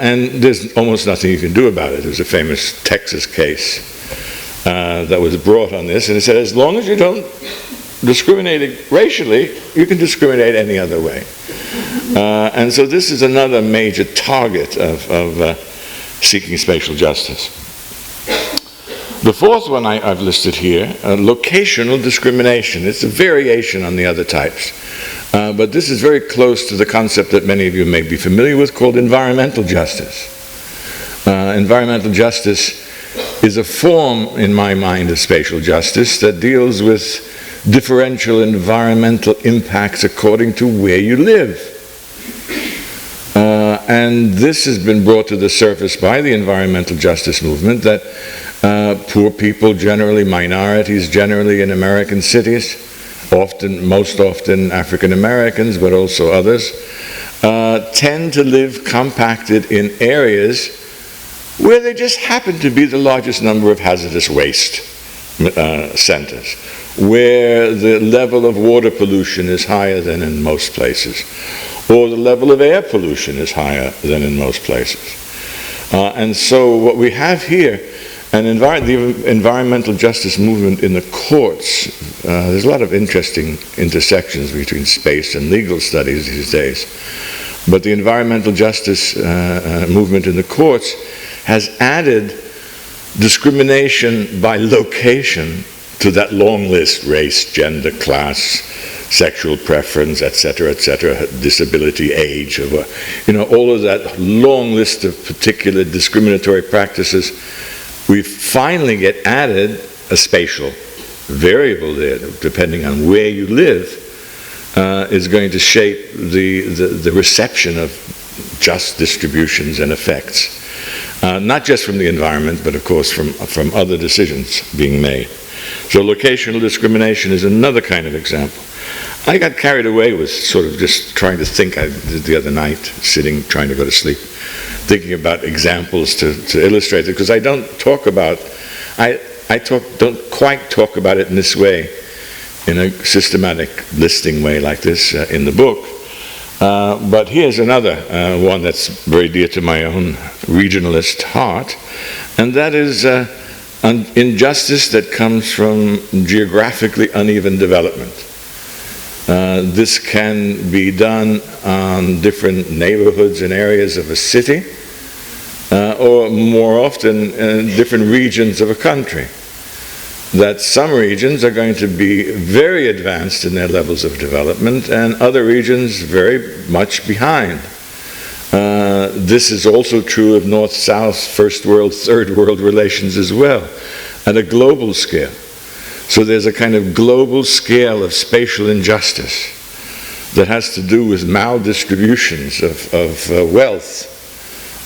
And there's almost nothing you can do about it. There's a famous Texas case that was brought on this, and it said, as long as you don't discriminate racially, you can discriminate any other way. And so this is another major target of seeking spatial justice. The fourth one I've listed here, locational discrimination. It's a variation on the other types. But this is very close to the concept that many of you may be familiar with called environmental justice. Environmental justice is a form, in my mind, of spatial justice that deals with differential environmental impacts according to where you live. And this has been brought to the surface by the environmental justice movement that poor people generally, minorities generally in American cities, most often African Americans, but also others, tend to live compacted in areas where they just happen to be the largest number of hazardous waste centers, where the level of water pollution is higher than in most places, or the level of air pollution is higher than in most places. And so what we have here, the environmental justice movement in the courts, there's a lot of interesting intersections between space and legal studies these days. But the environmental justice movement in the courts has added discrimination by location to that long list: race, gender, class, sexual preference, etc., disability, age, all of that long list of particular discriminatory practices. We finally get added a spatial variable there, depending on where you live, is going to shape the reception of just distributions and effects. Not just from the environment, but of course from other decisions being made. So locational discrimination is another kind of example. I got carried away with sort of just trying to think. I did the other night, sitting, trying to go to sleep, thinking about examples to illustrate it, because I don't talk about, don't quite talk about it in this way, in a systematic listing way like this in the book. But here's another one that's very dear to my own regionalist heart, and that is injustice that comes from geographically uneven development. This can be done on different neighborhoods and areas of a city, or more often in different regions of a country. That some regions are going to be very advanced in their levels of development and other regions very much behind. This is also true of north-south, first world, third world relations as well, at a global scale. So there's a kind of global scale of spatial injustice that has to do with maldistributions of wealth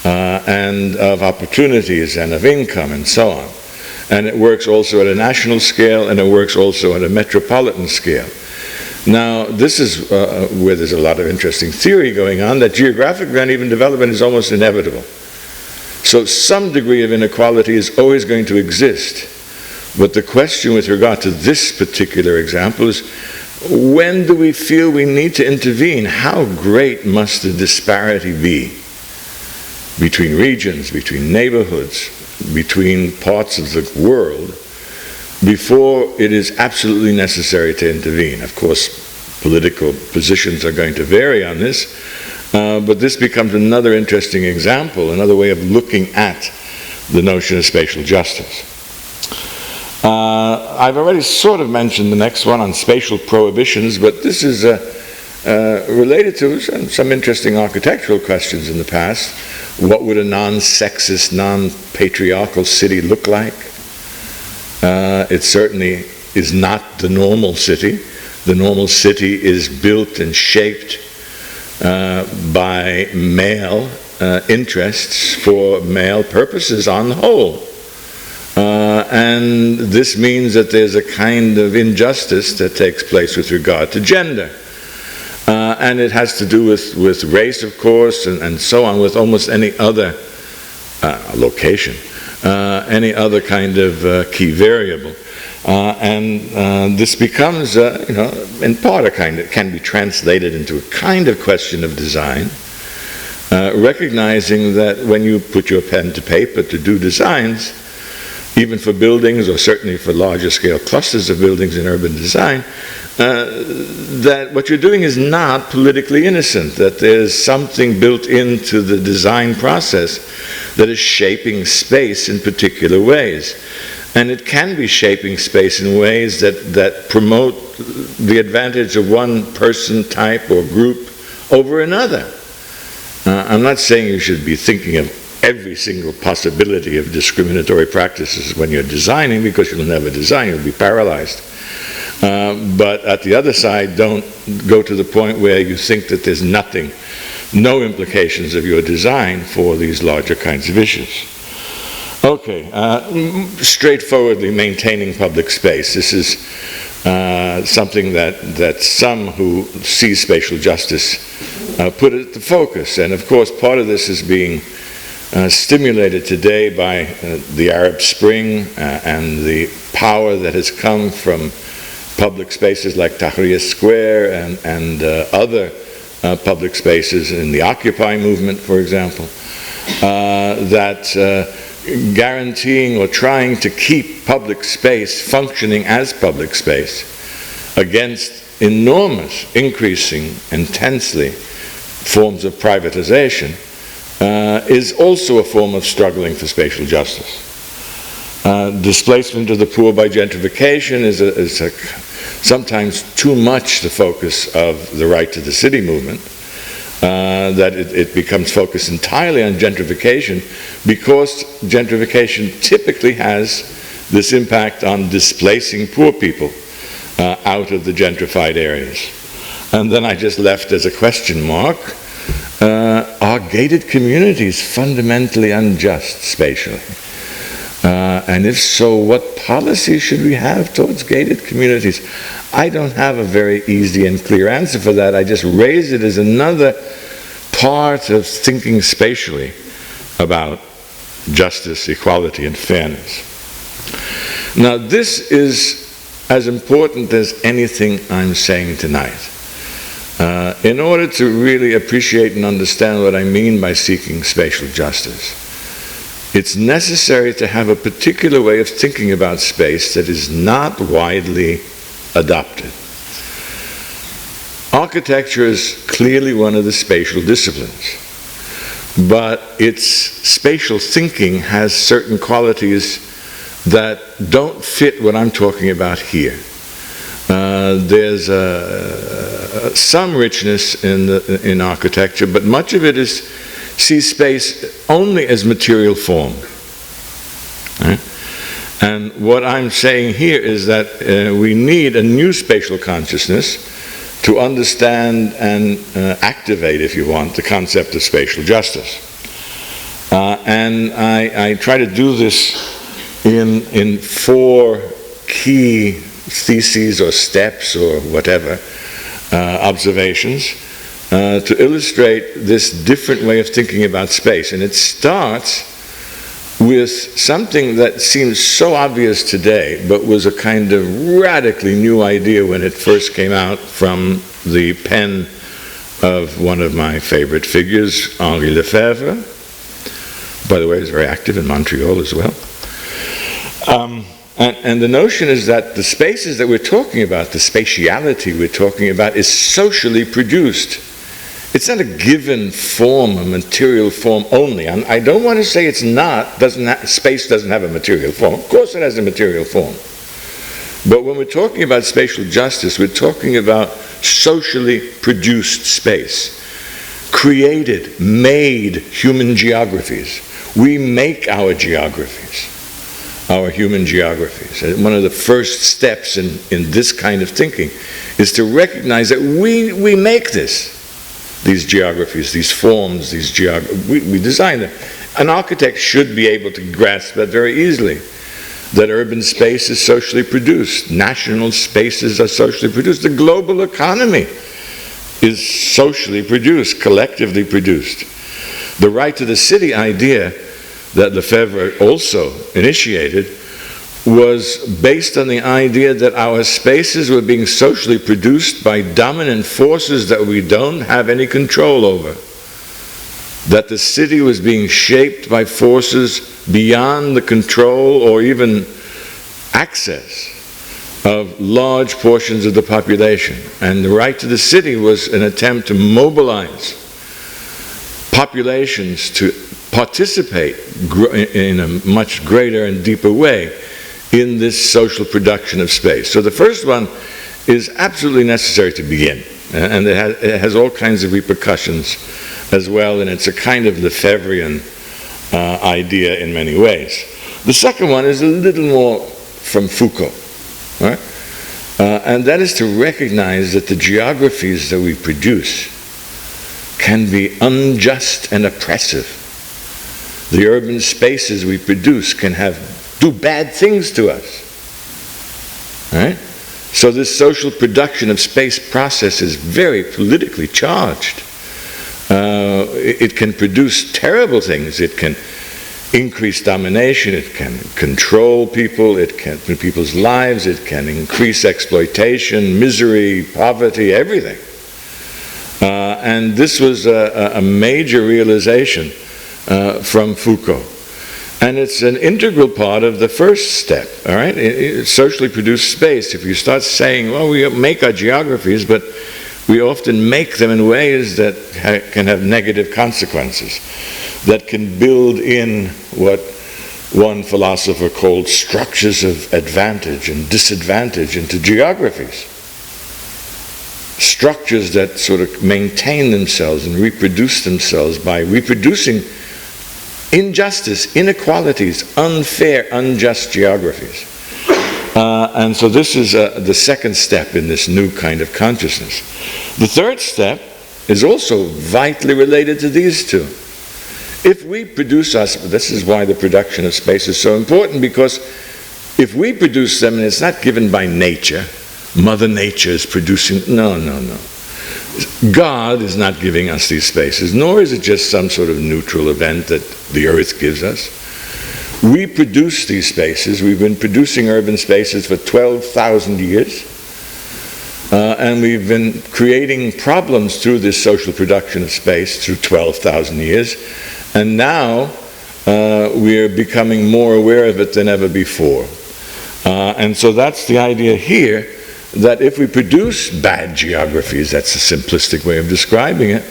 and of opportunities and of income and so on. And it works also at a national scale, and it works also at a metropolitan scale. Now, this is where there's a lot of interesting theory going on, that geographic uneven development is almost inevitable. So some degree of inequality is always going to exist. But the question with regard to this particular example is, when do we feel we need to intervene? How great must the disparity be between regions, between neighborhoods, between parts of the world, before it is absolutely necessary to intervene? Of course, political positions are going to vary on this, but this becomes another interesting example, another way of looking at the notion of spatial justice. I've already sort of mentioned the next one on spatial prohibitions, but this is related to some interesting architectural questions in the past. What would a non-sexist, non-patriarchal city look like? It certainly is not the normal city. The normal city is built and shaped by male interests for male purposes on the whole. And this means that there's a kind of injustice that takes place with regard to gender. And it has to do with race, of course, and so on, with almost any other location, any other kind of key variable. And this becomes, in part, can be translated into a kind of question of design, recognizing that when you put your pen to paper to do designs, even for buildings or certainly for larger scale clusters of buildings in urban design, that what you're doing is not politically innocent, that there's something built into the design process that is shaping space in particular ways. And it can be shaping space in ways that promote the advantage of one person type or group over another. I'm not saying you should be thinking of every single possibility of discriminatory practices when you're designing, because you'll never design, you'll be paralyzed. But at the other side, don't go to the point where you think that there's nothing, no implications of your design for these larger kinds of issues. Okay, straightforwardly maintaining public space. This is something that some who see spatial justice put at the focus. And of course, part of this is being stimulated today by the Arab Spring and the power that has come from public spaces like Tahrir Square and other public spaces in the Occupy movement, for example, that guaranteeing or trying to keep public space functioning as public space against enormous, increasing, intensely forms of privatization is also a form of struggling for spatial justice. Displacement of the poor by gentrification is sometimes too much the focus of the right to the city movement, that it becomes focused entirely on gentrification, because gentrification typically has this impact on displacing poor people out of the gentrified areas. And then I just left as a question mark, are gated communities fundamentally unjust spatially? And if so, what policy should we have towards gated communities? I don't have a very easy and clear answer for that. I just raise it as another part of thinking spatially about justice, equality, and fairness. Now, this is as important as anything I'm saying tonight. In order to really appreciate and understand what I mean by seeking spatial justice, it's necessary to have a particular way of thinking about space that is not widely adopted. Architecture is clearly one of the spatial disciplines, but its spatial thinking has certain qualities that don't fit what I'm talking about here. There's some richness in architecture, but much of it sees space only as material form. Right? And what I'm saying here is that we need a new spatial consciousness to understand and activate, if you want, the concept of spatial justice. And I try to do this in four key theses or steps or whatever, observations, to illustrate this different way of thinking about space. And it starts with something that seems so obvious today, but was a kind of radically new idea when it first came out from the pen of one of my favorite figures, Henri Lefebvre. By the way, he's very active in Montreal as well. And the notion is that the spaces that we're talking about, the spatiality we're talking about, is socially produced. It's not a given form, a material form only. And I don't want to say it's not, space doesn't have a material form. Of course it has a material form. But when we're talking about spatial justice, we're talking about socially produced space. Created, made human geographies. We make our geographies, our human geographies. And one of the first steps in this kind of thinking is to recognize that we make these geographies, these forms, we design them. An architect should be able to grasp that very easily, that urban space is socially produced, national spaces are socially produced, the global economy is socially produced, collectively produced. The right to the city idea that Lefebvre also initiated was based on the idea that our spaces were being socially produced by dominant forces that we don't have any control over. that the city was being shaped by forces beyond the control or even access of large portions of the population. And the right to the city was an attempt to mobilize populations to participate in a much greater and deeper way in this social production of space. So the first one is absolutely necessary to begin, and it has all kinds of repercussions as well, and it's a kind of Lefebvrean idea in many ways. The second one is a little more from Foucault, right? And that is to recognize that the geographies that we produce can be unjust and oppressive. The urban spaces we produce can do bad things to us, right? So this social production of space process is very politically charged. It can produce terrible things. It can increase domination, it can control people, it can people's lives, it can increase exploitation, misery, poverty, everything. And this was a major realization from Foucault. And it's an integral part of the first step, all right? Socially produced space. If you start saying, well, we make our geographies, but we often make them in ways that can have negative consequences, that can build in what one philosopher called structures of advantage and disadvantage into geographies. Structures that sort of maintain themselves and reproduce themselves by reproducing injustice, inequalities, unfair, unjust geographies. And so this is the second step in this new kind of consciousness. The third step is also vitally related to these two. If we produce this is why the production of space is so important, because if we produce them and it's not given by nature, Mother Nature is producing, no. God is not giving us these spaces, nor is it just some sort of neutral event that the earth gives us. We produce these spaces. We've been producing urban spaces for 12,000 years. And we've been creating problems through this social production of space through 12,000 years. And now we're becoming more aware of it than ever before. And so that's the idea here, that if we produce bad geographies, that's a simplistic way of describing it,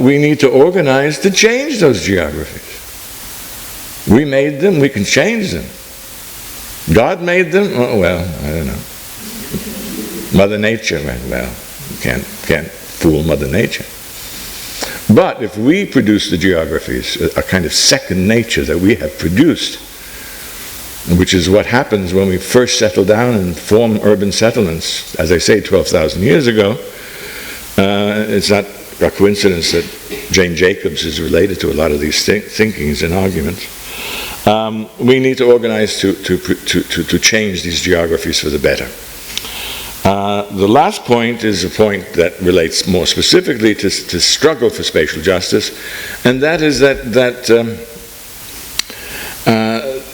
we need to organize to change those geographies. We made them, we can change them. God made them? Oh, well, I don't know. Mother Nature, well, you can't fool Mother Nature. But if we produce the geographies, a kind of second nature that we have produced, which is what happens when we first settle down and form urban settlements, as I say, 12,000 years ago, it's not a coincidence that Jane Jacobs is related to a lot of these thinkings and arguments. We need to organize to change these geographies for the better. The last point is a point that relates more specifically to struggle for spatial justice, and that is that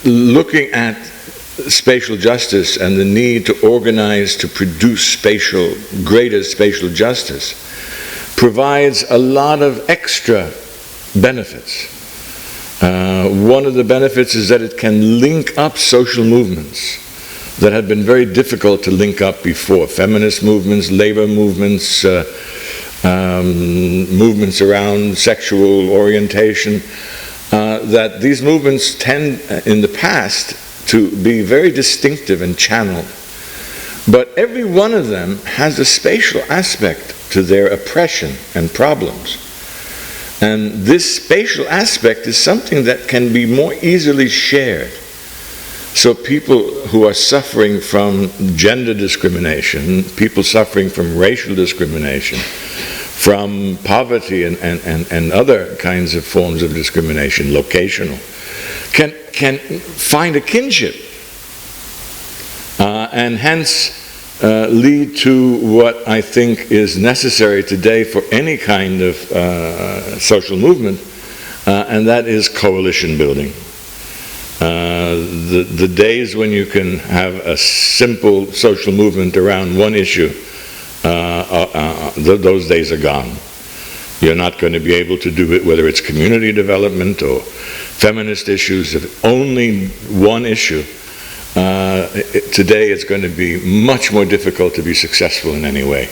looking at spatial justice and the need to organize to produce greater spatial justice provides a lot of extra benefits. One of the benefits is that it can link up social movements that have been very difficult to link up before. Feminist movements, labor movements, movements around sexual orientation, that these movements tend in the past to be very distinctive and channeled. But every one of them has a spatial aspect to their oppression and problems. And this spatial aspect is something that can be more easily shared. So people who are suffering from gender discrimination, people suffering from racial discrimination, from poverty and other kinds of forms of discrimination, locational, can find a kinship and hence lead to what I think is necessary today for any kind of social movement, and that is coalition building. The days when you can have a simple social movement around one issue, those days are gone. You're not going to be able to do it whether it's community development or feminist issues. If only one issue, today it's going to be much more difficult to be successful in any way.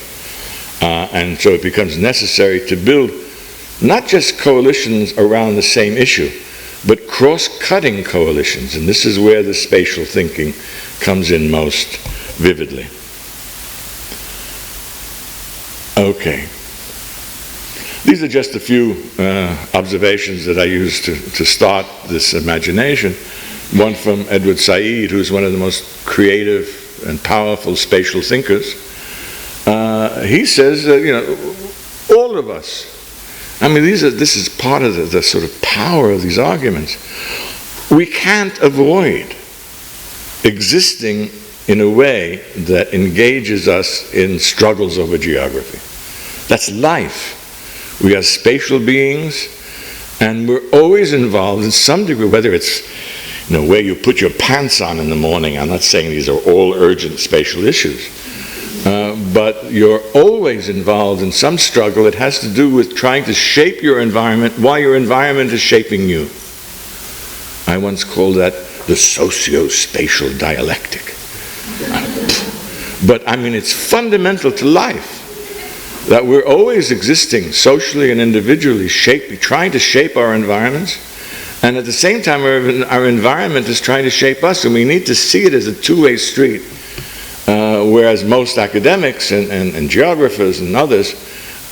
And so it becomes necessary to build not just coalitions around the same issue, but cross-cutting coalitions. And this is where the spatial thinking comes in most vividly. Okay. These are just a few observations that I used to start this imagination. One from Edward Said, who's one of the most creative and powerful spatial thinkers. He says that, all of us, I mean, this is part of the sort of power of these arguments. We can't avoid existing in a way that engages us in struggles over geography. That's life. We are spatial beings, and we're always involved in some degree, whether it's where you put your pants on in the morning. I'm not saying these are all urgent spatial issues, but you're always involved in some struggle that has to do with trying to shape your environment while your environment is shaping you. I once called that the socio-spatial dialectic. But I mean, it's fundamental to life that we're always existing socially and individually, trying to shape our environments, and at the same time our environment is trying to shape us, and we need to see it as a two-way street. Whereas most academics and geographers and others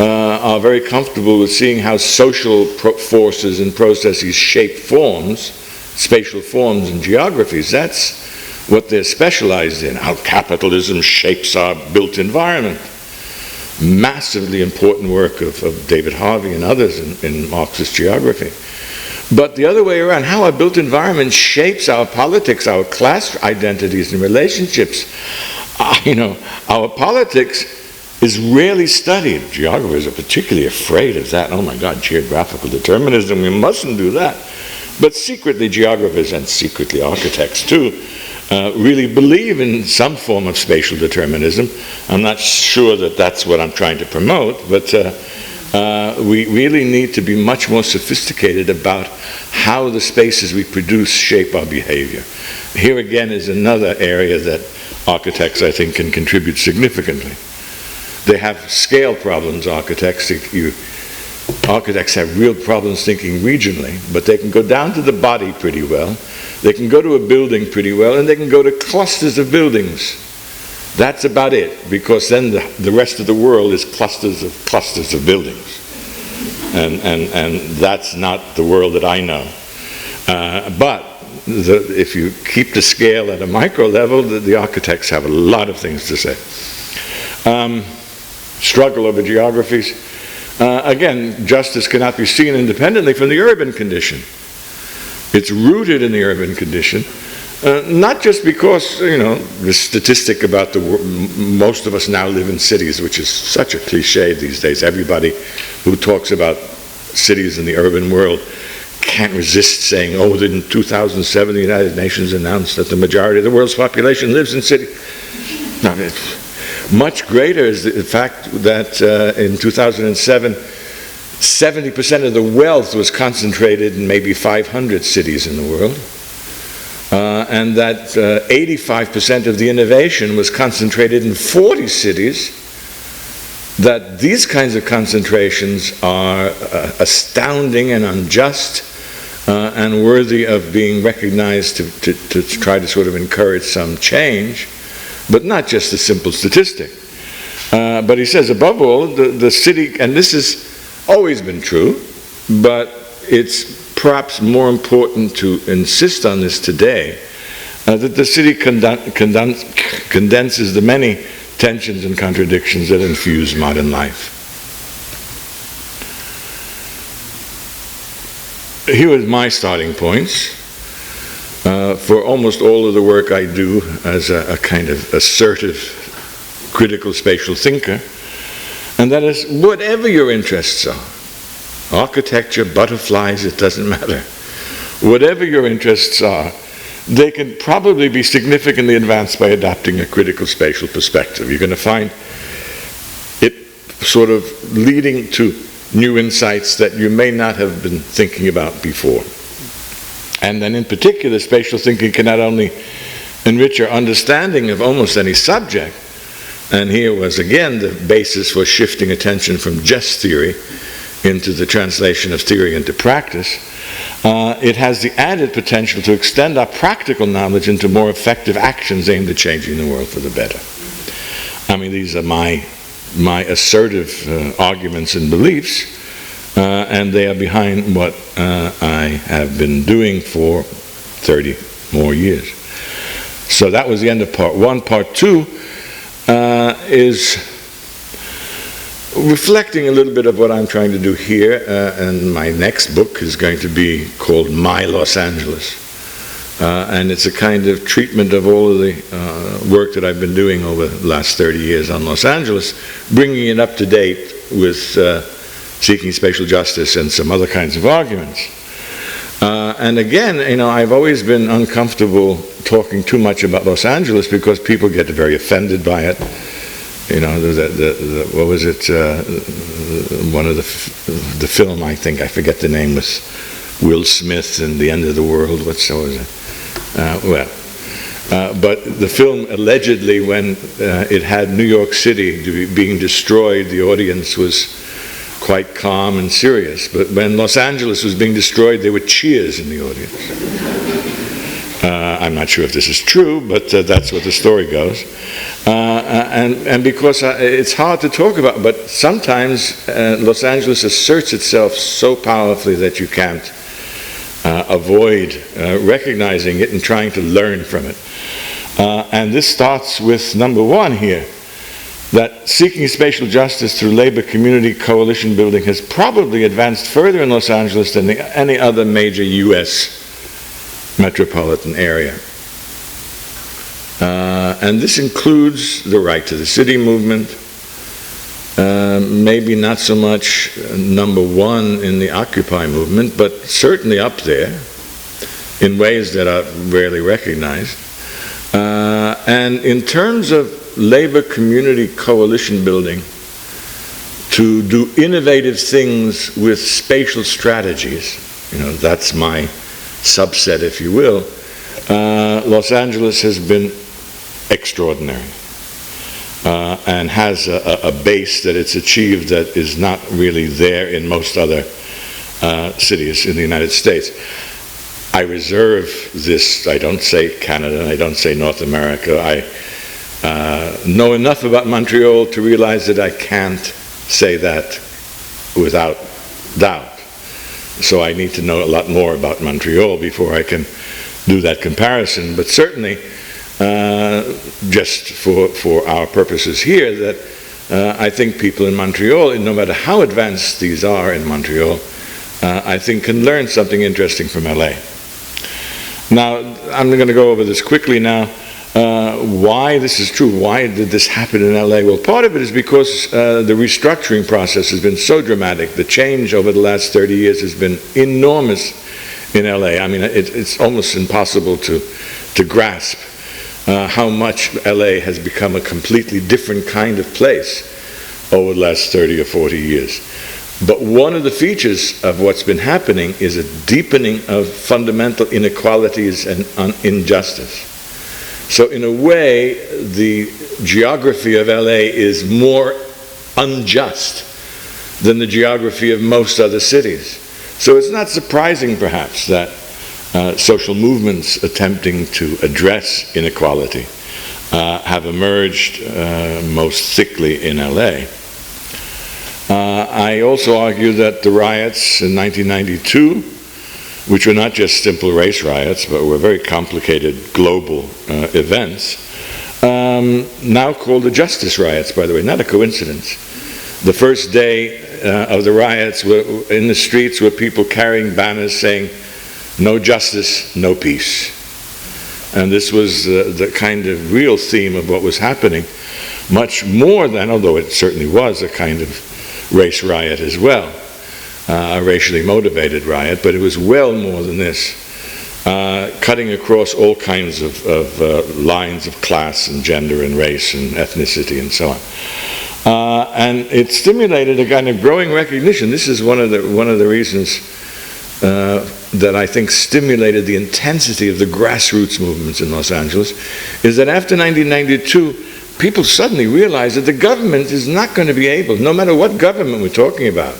are very comfortable with seeing how social forces and processes shape forms, spatial forms and geographies. That's what they're specialized in, how capitalism shapes our built environment. Massively important work of David Harvey and others in Marxist geography. But the other way around, how our built environment shapes our politics, our class identities and relationships. Our politics is rarely studied. Geographers are particularly afraid of that. Oh my God, geographical determinism, we mustn't do that. But secretly, geographers and secretly architects too, really believe in some form of spatial determinism. I'm not sure that that's what I'm trying to promote, but we really need to be much more sophisticated about how the spaces we produce shape our behavior. Here again is another area that architects, I think, can contribute significantly. They have scale problems, architects. Architects have real problems thinking regionally, but they can go down to the body pretty well. They can go to a building pretty well, and they can go to clusters of buildings. That's about it, because then the rest of the world is clusters of buildings. And that's not the world that I know. But if you keep the scale at a micro level, the architects have a lot of things to say. Struggle over geographies. Again, justice cannot be seen independently from the urban condition. It's rooted in the urban condition, not just because, the statistic about most of us now live in cities, which is such a cliche these days. Everybody who talks about cities in the urban world can't resist saying, in 2007 the United Nations announced that the majority of the world's population lives in cities. Now, much greater is the fact that in 2007, 70% of the wealth was concentrated in maybe 500 cities in the world, and that 85% of the innovation was concentrated in 40 cities. That these kinds of concentrations are astounding and unjust and worthy of being recognized to try to sort of encourage some change, but not just a simple statistic. But he says, above all, the city, and this has always been true, but it's perhaps more important to insist on this today, that the city condenses the many tensions and contradictions that infuse modern life. Here are my starting points for almost all of the work I do as a kind of assertive, critical spatial thinker, and that is, whatever your interests are, architecture, butterflies, it doesn't matter. Whatever your interests are, they can probably be significantly advanced by adopting a critical spatial perspective. You're going to find it sort of leading to new insights that you may not have been thinking about before. And then in particular, spatial thinking can not only enrich our understanding of almost any subject, and here was again the basis for shifting attention from just theory into the translation of theory into practice. It has the added potential to extend our practical knowledge into more effective actions aimed at changing the world for the better. I mean, these are my assertive arguments and beliefs, and they are behind what I have been doing for 30 more years. So that was the end of part one. Part two is reflecting a little bit of what I'm trying to do here, and my next book is going to be called My Los Angeles. And it's a kind of treatment of all of the work that I've been doing over the last 30 years on Los Angeles, bringing it up to date with seeking spatial justice and some other kinds of arguments. And again, you know, I've always been uncomfortable talking too much about Los Angeles because people get very offended by it. You know, what was it? One of the film, I think, I forget the name, was Will Smith and The End of the World. What so was it? But the film allegedly, when it had New York City being destroyed, the audience was quite calm and serious. But when Los Angeles was being destroyed, there were cheers in the audience. I'm not sure if this is true, but that's what the story goes. And because it's hard to talk about, but sometimes Los Angeles asserts itself so powerfully that you can't avoid recognizing it and trying to learn from it. And this starts with number one here, that seeking spatial justice through labor community coalition building has probably advanced further in Los Angeles than any other major U.S. metropolitan area. And this includes the right to the city movement, maybe not so much number one in the Occupy movement, but certainly up there in ways that are rarely recognized. And in terms of labor community coalition building, to do innovative things with spatial strategies, you know, that's my subset, if you will, Los Angeles has been extraordinary and has a base that it's achieved that is not really there in most other cities in the United States. I reserve this. I don't say Canada, I don't say North America. I know enough about Montreal to realize that I can't say that without doubt. So I need to know a lot more about Montreal before I can do that comparison. But certainly, just for our purposes here, that I think people in Montreal, no matter how advanced these are in Montreal, I think can learn something interesting from LA. Now, I'm going to go over this quickly now. Why this is true, why did this happen in LA? Well, part of it is because the restructuring process has been so dramatic. The change over the last 30 years has been enormous in LA. I mean, it's almost impossible to grasp how much LA has become a completely different kind of place over the last 30 or 40 years. But one of the features of what's been happening is a deepening of fundamental inequalities and injustice. So in a way, the geography of LA is more unjust than the geography of most other cities. So it's not surprising, perhaps, that social movements attempting to address inequality have emerged most thickly in LA. I also argue that the riots in 1992, which were not just simple race riots, but were very complicated global events, now called the justice riots, by the way, not a coincidence. The first day of the riots were in the streets were people carrying banners saying, "No justice, no peace." And this was the kind of real theme of what was happening, much more than, although it certainly was a kind of race riot as well, a racially motivated riot, but it was well more than this, cutting across all kinds of lines of class and gender and race and ethnicity and so on. And it stimulated a kind of growing recognition. This is one of the reasons that I think stimulated the intensity of the grassroots movements in Los Angeles, is that after 1992, people suddenly realized that the government is not going to be able, no matter what government we're talking about,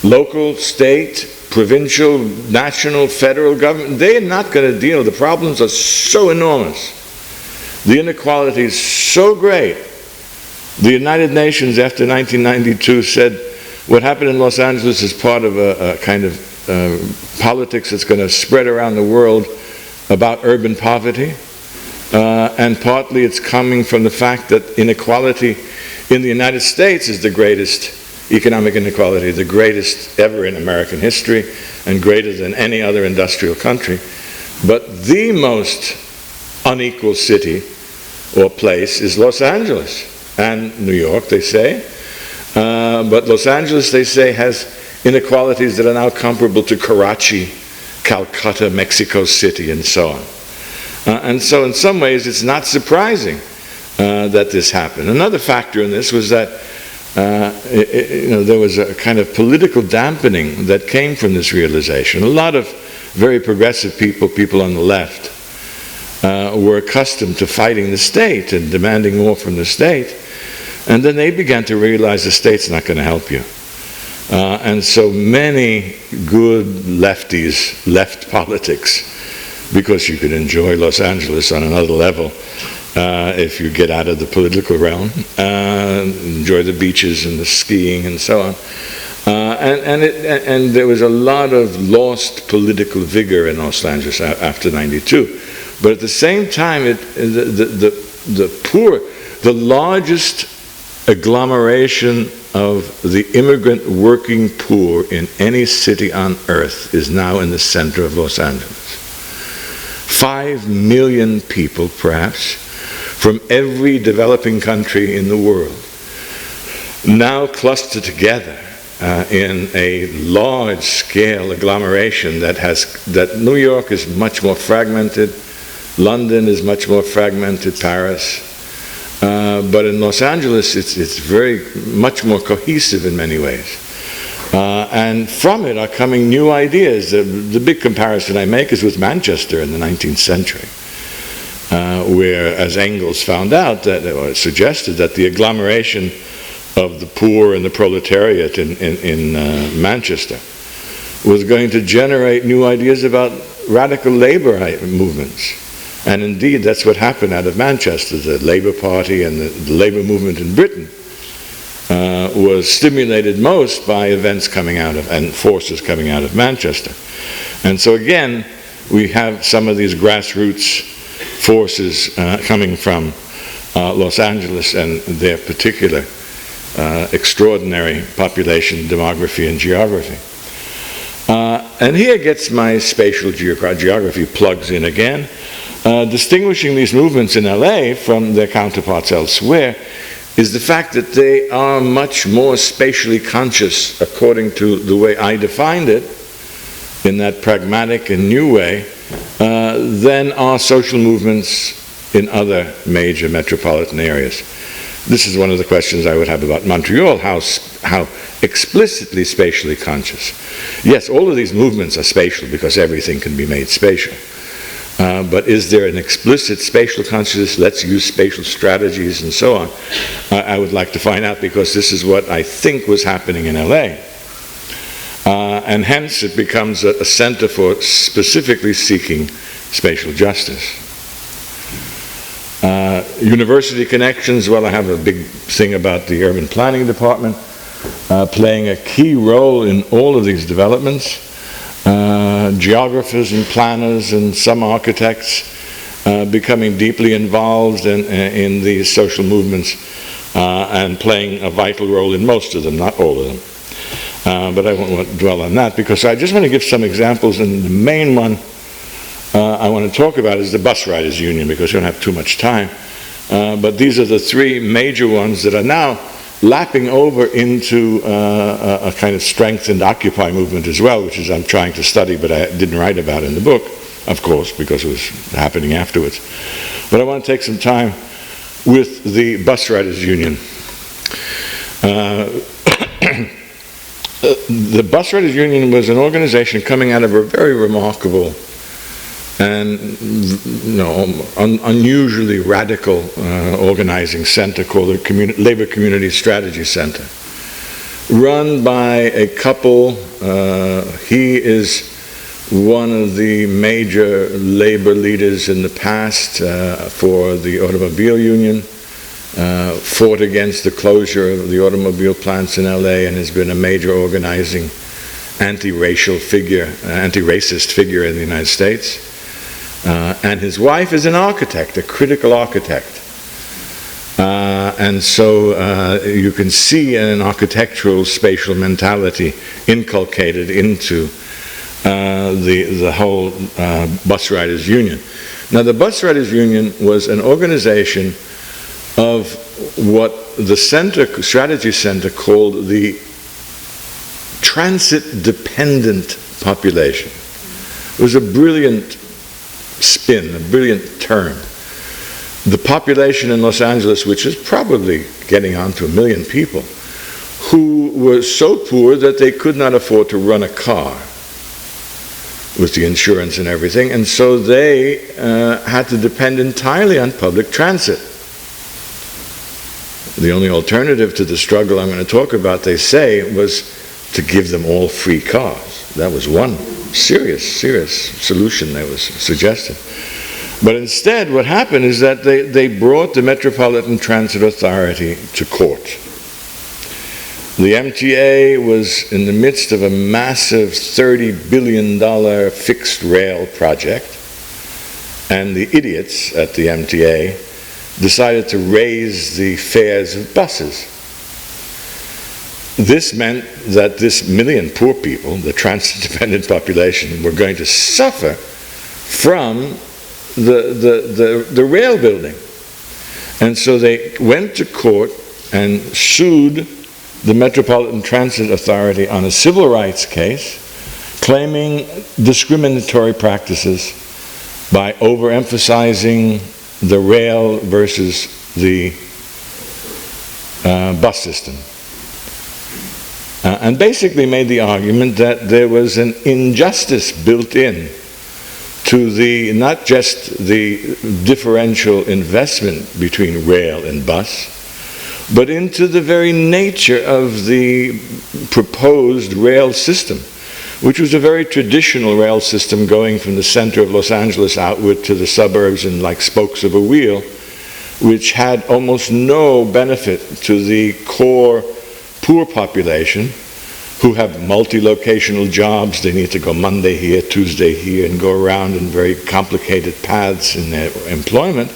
local, state, provincial, national, federal government, they are not going to deal. The problems are so enormous. The inequality is so great. The United Nations after 1992 said what happened in Los Angeles is part of a kind of politics that's going to spread around the world about urban poverty. And partly it's coming from the fact that inequality in the United States is the greatest economic inequality, the greatest ever in American history, and greater than any other industrial country. But the most unequal city or place is Los Angeles, and New York, they say. But Los Angeles, they say, has inequalities that are now comparable to Karachi, Calcutta, Mexico City, and so on. And so in some ways, it's not surprising that this happened. Another factor in this was that there was a kind of political dampening that came from this realization. A lot of very progressive people on the left, were accustomed to fighting the state and demanding more from the state. And then they began to realize the state's not going to help you. And so many good lefties left politics because you could enjoy Los Angeles on another level if you get out of the political realm, enjoy the beaches and the skiing and so on. And there was a lot of lost political vigor in Los Angeles after '92. But at the same time, the poor, the largest agglomeration of the immigrant working poor in any city on earth is now in the center of Los Angeles. 5 million people, perhaps, from every developing country in the world, now clustered together in a large-scale agglomeration that New York is much more fragmented, London is much more fragmented, Paris, but in Los Angeles it's very much more cohesive in many ways. And from it are coming new ideas. The big comparison I make is with Manchester in the 19th century, where, as Engels found out, or suggested that the agglomeration of the poor and the proletariat in Manchester was going to generate new ideas about radical labor movements. And indeed, that's what happened out of Manchester. The Labour Party and the labor movement in Britain was stimulated most by events coming out of, and forces coming out of Manchester. And so again, we have some of these grassroots forces coming from Los Angeles and their particular extraordinary population, demography, and geography. And here gets my spatial geography plugs in again. Distinguishing these movements in LA from their counterparts elsewhere is the fact that they are much more spatially conscious, according to the way I defined it, in that pragmatic and new way, than are social movements in other major metropolitan areas. This is one of the questions I would have about Montreal, how explicitly spatially conscious. Yes, all of these movements are spatial because everything can be made spatial. But is there an explicit spatial consciousness? Let's use spatial strategies and so on. I would like to find out, because this is what I think was happening in LA. And hence it becomes a center for specifically seeking spatial justice. University connections, well, I have a big thing about the urban planning department playing a key role in all of these developments. Geographers and planners and some architects becoming deeply involved in these social movements and playing a vital role in most of them, not all of them. But I won't want to dwell on that, because I just want to give some examples, and the main one I want to talk about is the Bus Riders Union, because we don't have too much time. But these are the three major ones that are now lapping over into a kind of strengthened Occupy movement as well, which is I'm trying to study, but I didn't write about in the book, of course, because it was happening afterwards. But I want to take some time with the Bus Riders Union. The Bus Riders Union was an organization coming out of a very remarkable and unusually radical organizing center called the Labor Community Strategy Center, run by a couple. He is one of the major labor leaders in the past for the automobile union, fought against the closure of the automobile plants in LA, and has been a major organizing anti-racial figure, anti-racist figure in the United States. And his wife is an architect, a critical architect. And so you can see an architectural spatial mentality inculcated into the whole Bus Riders Union. Now, the Bus Riders Union was an organization of what the strategy center called the transit-dependent population. It was a brilliant spin, a brilliant term. The population in Los Angeles, which is probably getting on to 1 million people, who were so poor that they could not afford to run a car with the insurance and everything, and so they had to depend entirely on public transit. The only alternative to the struggle I'm going to talk about, they say, was to give them all free cars. That was one serious solution that was suggested. But instead, what happened is that they brought the Metropolitan Transit Authority to court. The MTA was in the midst of a massive $30 billion fixed rail project, and the idiots at the MTA decided to raise the fares of buses. This meant that this million poor people, the transit-dependent population, were going to suffer from the rail building. And so they went to court and sued the Metropolitan Transit Authority on a civil rights case, claiming discriminatory practices by overemphasizing the rail versus the bus system. And basically made the argument that there was an injustice built in to not just the differential investment between rail and bus, but into the very nature of the proposed rail system, which was a very traditional rail system going from the center of Los Angeles outward to the suburbs and like spokes of a wheel, which had almost no benefit to the core poor population who have multi-locational jobs. They need to go Monday here, Tuesday here, and go around in very complicated paths in their employment.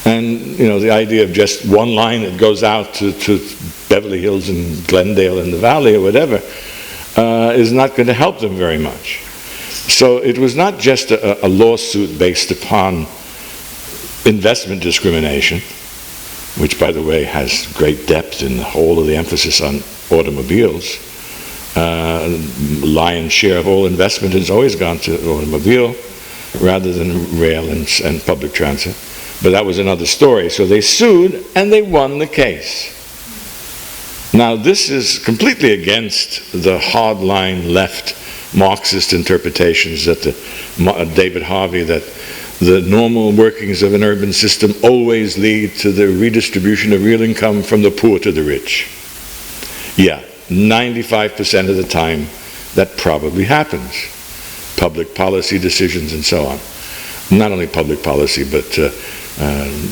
And the idea of just one line that goes out to Beverly Hills and Glendale and the Valley or whatever is not going to help them very much. So it was not just a lawsuit based upon investment discrimination, which, by the way, has great depth in all of the emphasis on automobiles. Lion's share of all investment has always gone to automobile rather than rail and public transit. But that was another story. So they sued and they won the case. Now, this is completely against the hardline left Marxist interpretations that David Harvey, that the normal workings of an urban system always lead to the redistribution of real income from the poor to the rich. Yeah, 95% of the time that probably happens. Public policy decisions and so on. Not only public policy, but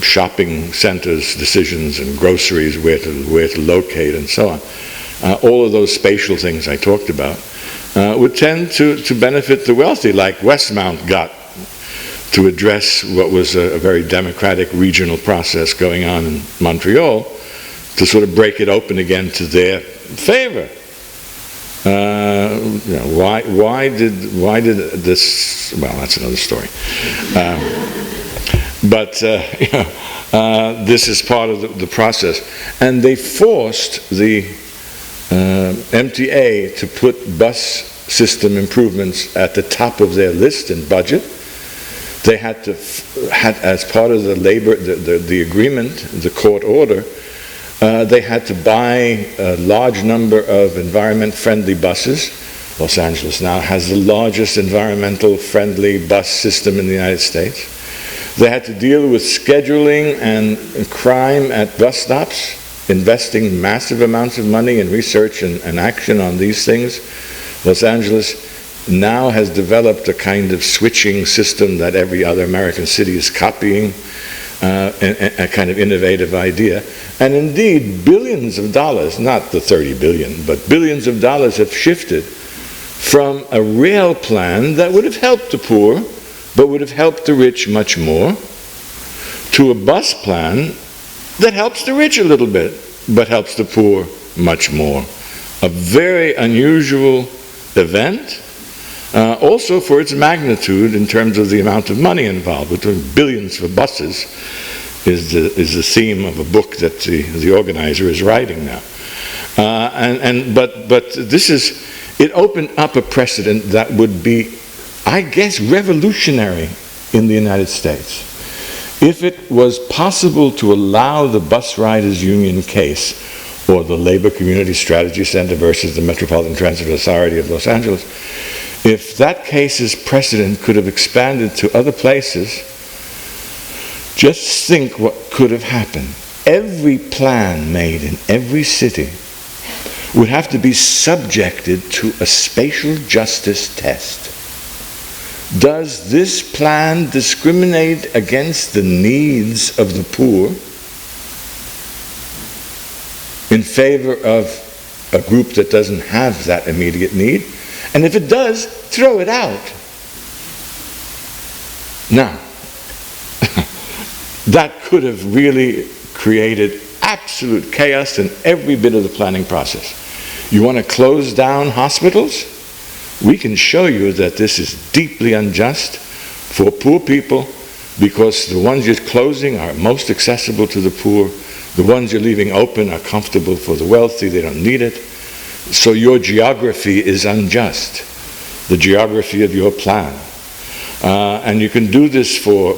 shopping centers decisions and groceries, where to locate and so on. All of those spatial things I talked about would tend to benefit the wealthy, like Westmount got to address what was a very democratic regional process going on in Montreal, to sort of break it open again to their favor. Why did this? Well, that's another story. But this is part of the process, and they forced the MTA to put bus system improvements at the top of their list and budget. They had as part of the agreement, the court order, They had to buy a large number of environment-friendly buses. Los Angeles now has the largest environmental-friendly bus system in the United States. They had to deal with scheduling and crime at bus stops, investing massive amounts of money in research and action on these things. Los Angeles now has developed a kind of switching system that every other American city is copying, a kind of innovative idea. And indeed, billions of dollars, not the 30 billion, but billions of dollars have shifted from a rail plan that would have helped the poor, but would have helped the rich much more, to a bus plan that helps the rich a little bit, but helps the poor much more. A very unusual event, also for its magnitude in terms of the amount of money involved. We're talking billions for buses is the theme of a book that the organizer is writing now. But this is, it opened up a precedent that would be, I guess, revolutionary in the United States. If it was possible to allow the bus riders union case, or the Labor Community Strategy Center versus the Metropolitan Transit Authority of Los Angeles, if that case's precedent could have expanded to other places, just think what could have happened. Every plan made in every city would have to be subjected to a spatial justice test. Does this plan discriminate against the needs of the poor in favor of a group that doesn't have that immediate need? And if it does, throw it out. Now, that could have really created absolute chaos in every bit of the planning process. You want to close down hospitals? We can show you that this is deeply unjust for poor people, because the ones you're closing are most accessible to the poor. The ones you're leaving open are comfortable for the wealthy. They don't need it. So your geography is unjust, the geography of your plan. And you can do this for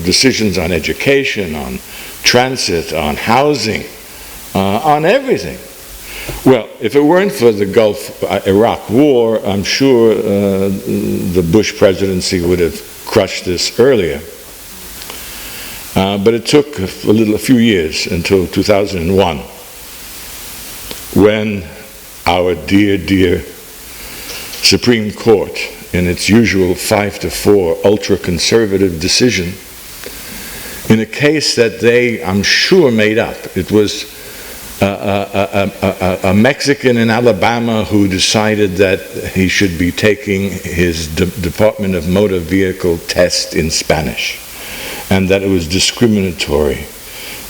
decisions on education, on transit, on housing, on everything. Well, if it weren't for the Gulf-Iraq War, I'm sure the Bush presidency would have crushed this earlier. But it took a few years until 2001, when our dear, dear Supreme Court, in its usual 5-4 ultra-conservative decision, in a case that they, I'm sure, made up. It was a Mexican in Alabama who decided that he should be taking his Department of Motor Vehicle test in Spanish, and that it was discriminatory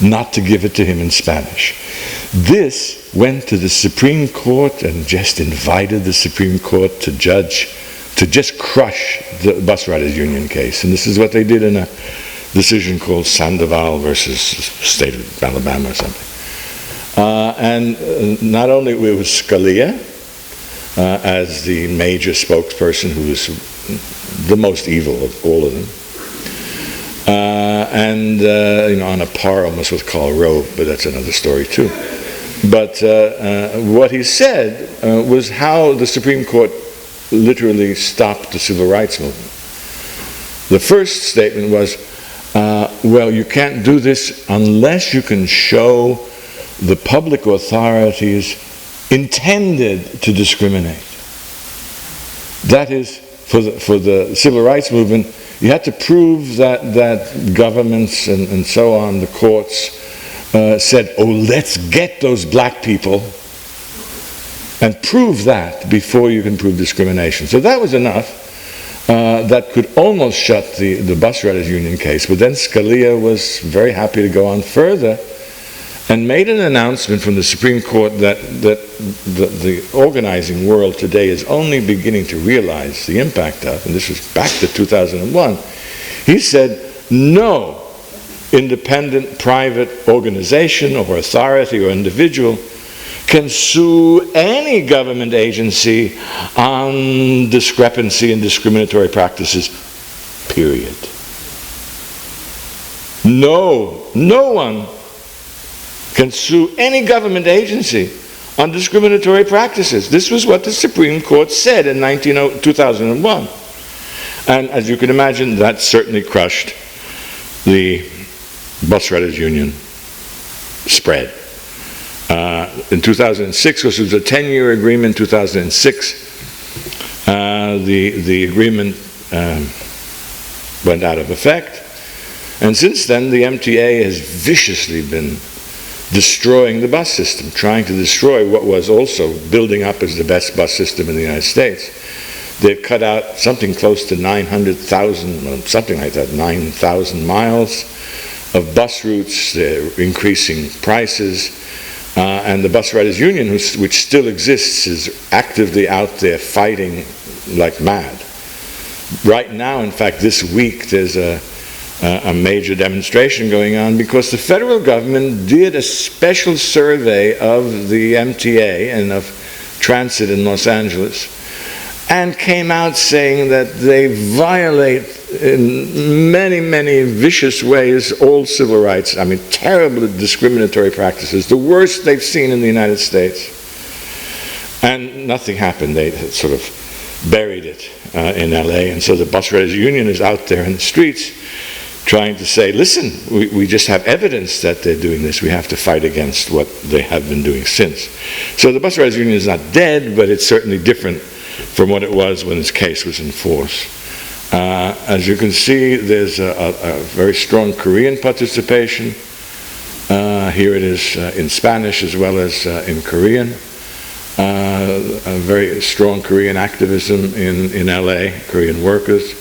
not to give it to him in Spanish. This went to the Supreme Court and just invited the Supreme Court to just crush the bus riders union case. And this is what they did in a decision called Sandoval versus State of Alabama or something. And not only it was Scalia as the major spokesperson, who was the most evil of all of them, on a par almost with Karl Rove, but that's another story too. But what he said was how the Supreme Court literally stopped the civil rights movement. The first statement was, well, you can't do this unless you can show the public authorities intended to discriminate. That is, for the civil rights movement, you had to prove that governments and so on, the courts, said, oh, let's get those black people and prove that before you can prove discrimination. So that was enough. That could almost shut the bus riders union case. But then Scalia was very happy to go on further and made an announcement from the Supreme Court that the organizing world today is only beginning to realize the impact of, and this was back to 2001. He said, no independent private organization or authority or individual can sue any government agency on discrepancy and discriminatory practices, period. No one can sue any government agency on discriminatory practices. This was what the Supreme Court said in 2001. And as you can imagine, that certainly crushed the bus riders union spread. In 2006, which was a 10-year agreement, 2006, the agreement went out of effect. And since then, the MTA has viciously been destroying the bus system, trying to destroy what was also building up as the best bus system in the United States. They've cut out something close to 900,000, something like that, 9,000 miles of bus routes. They're increasing prices. And the Bus Riders Union, which still exists, is actively out there fighting like mad. Right now, in fact, this week, there's a major demonstration going on because the federal government did a special survey of the MTA and of transit in Los Angeles and came out saying that they violate in many, many vicious ways all civil rights. I mean, terrible discriminatory practices, the worst they've seen in the United States. And nothing happened. They sort of buried it in LA. And so the Bus Riders Union is out there in the streets trying to say, listen, we just have evidence that they're doing this. We have to fight against what they have been doing since. So the Bus Riders Union is not dead, but it's certainly different from what it was when its case was in force. As you can see, there's a very strong Korean participation. Here it is in Spanish as well as in Korean. A very strong Korean activism in LA, Korean workers.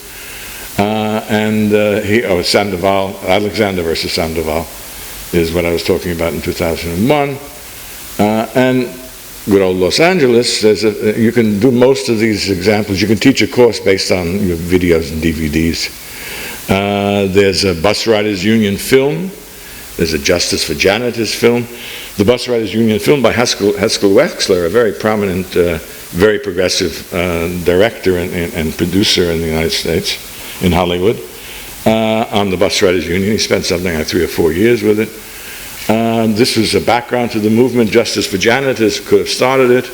Sandoval, Alexander versus Sandoval is what I was talking about in 2001. And good old Los Angeles, you can do most of these examples. You can teach a course based on your videos and DVDs. There's a Bus Riders Union film. There's a Justice for Janitors film. The Bus Riders Union film by Haskell Wexler, a very prominent, very progressive director and producer in the United States, in Hollywood, on the Bus Riders Union. He spent something like 3 or 4 years with it. This was a background to the movement. Justice for Janitors could have started it,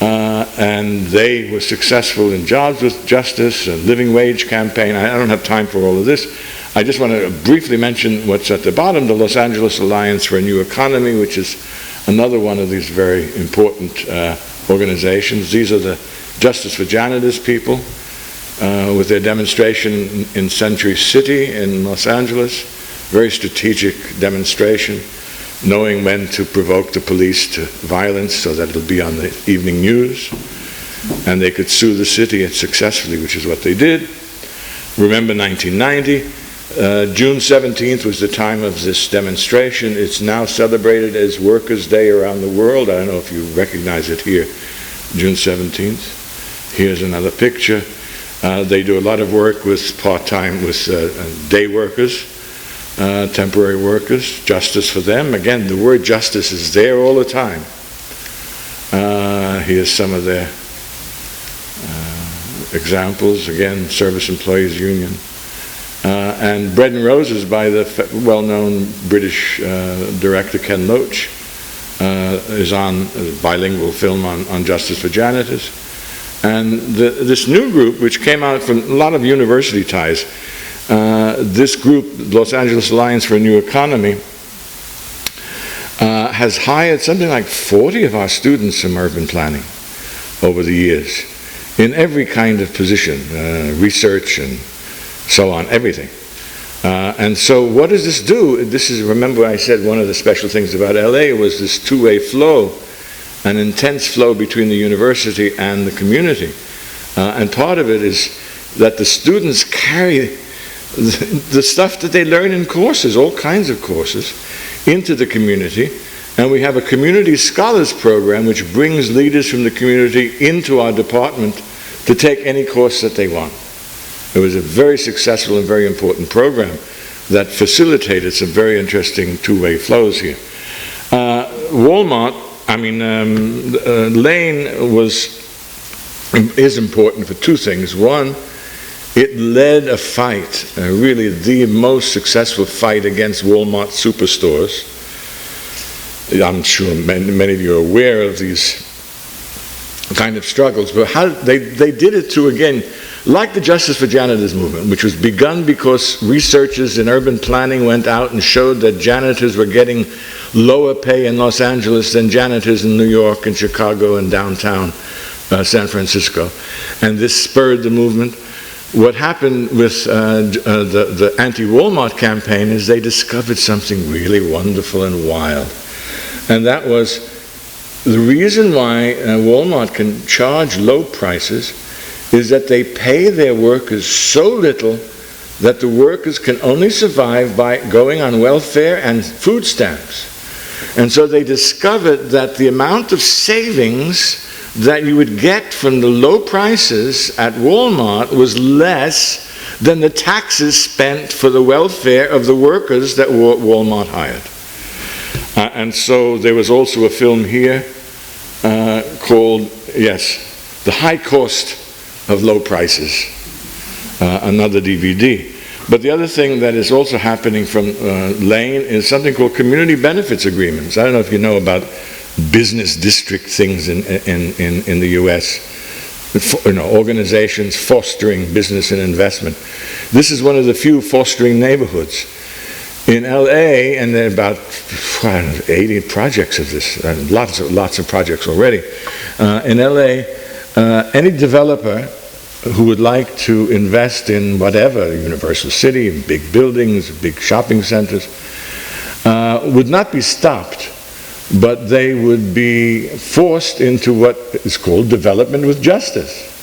and they were successful in Jobs with Justice, a living wage campaign. I don't have time for all of this. I just want to briefly mention what's at the bottom, the Los Angeles Alliance for a New Economy, which is another one of these very important organizations. These are the Justice for Janitors people with their demonstration in Century City in Los Angeles. Very strategic demonstration, knowing when to provoke the police to violence so that it'll be on the evening news. And they could sue the city successfully, which is what they did. Remember 1990, June 17th was the time of this demonstration. It's now celebrated as Workers' Day around the world. I don't know if you recognize it here, June 17th. Here's another picture. They do a lot of work with part-time, with day workers. Temporary workers, justice for them. Again, the word justice is there all the time. Here's some of their examples. Again, Service Employees Union. And Bread and Roses by the well-known British director Ken Loach is on a bilingual film on justice for janitors. And this new group, which came out from a lot of university ties, this group, Los Angeles Alliance for a New Economy, has hired something like 40 of our students from urban planning over the years in every kind of position, research and so on, everything. And so what does this do? This is, remember I said one of the special things about LA was this two-way flow, an intense flow between the university and the community. And part of it is that the students carry the stuff that they learn in courses, all kinds of courses, into the community. And we have a community scholars program which brings leaders from the community into our department to take any course that they want. It was a very successful and very important program that facilitated some very interesting two-way flows here. Lane is important for two things. One, it led a fight, really the most successful fight against Walmart superstores. I'm sure many of you are aware of these kind of struggles, but how they did it through, again, like the Justice for Janitors movement, which was begun because researchers in urban planning went out and showed that janitors were getting lower pay in Los Angeles than janitors in New York and Chicago and downtown San Francisco. And this spurred the movement. What happened with the anti-Walmart campaign is they discovered something really wonderful and wild. And that was the reason why Walmart can charge low prices is that they pay their workers so little that the workers can only survive by going on welfare and food stamps. And so they discovered that the amount of savings that you would get from the low prices at Walmart was less than the taxes spent for the welfare of the workers that Walmart hired. And so there was also a film here called, yes, The High Cost of Low Prices, another DVD. But the other thing that is also happening from Lane is something called community benefits agreements. I don't know if you know about business district things in the US, organizations fostering business and investment. This is one of the few fostering neighborhoods. In LA, and there are about 80 projects of this, lots of projects already. In LA, any developer who would like to invest in whatever, Universal City, big buildings, big shopping centers, would not be stopped, but they would be forced into what is called development with justice.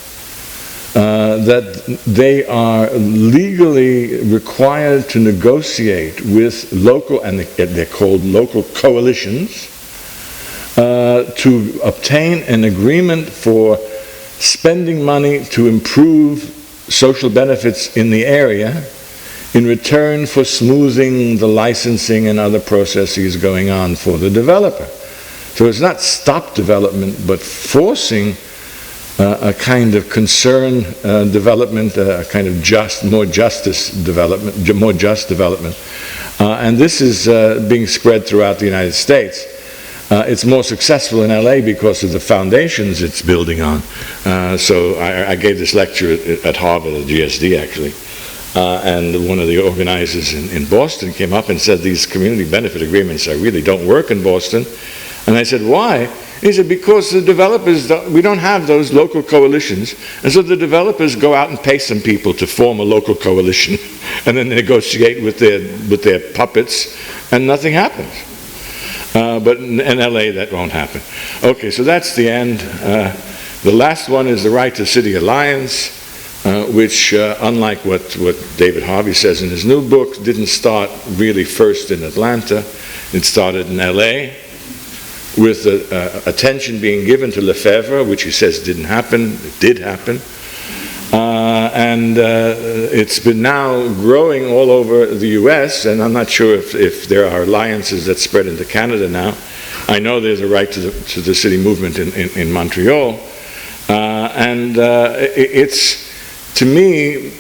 That they are legally required to negotiate with local, and they're called local coalitions, to obtain an agreement for spending money to improve social benefits in the area in return for smoothing the licensing and other processes going on for the developer. So it's not stop development, but forcing a kind of concern development, a kind of more just development. And this is being spread throughout the United States. It's more successful in LA because of the foundations it's building on. So I gave this lecture at Harvard, at GSD actually, and one of the organizers in Boston came up and said these community benefit agreements really don't work in Boston. And I said, why? He said, because the developers, we don't have those local coalitions, and so the developers go out and pay some people to form a local coalition, and then negotiate with their puppets, and nothing happens. But in LA, that won't happen. Okay, so that's the end. The last one is the Right to City Alliance, which, unlike what David Harvey says in his new book, didn't start really first in Atlanta. It started in LA, with attention being given to Lefebvre, which he says didn't happen. It did happen. And it's been now growing all over the US, and I'm not sure if there are alliances that spread into Canada now. I know there's a right to the city movement in Montreal. And it's, to me,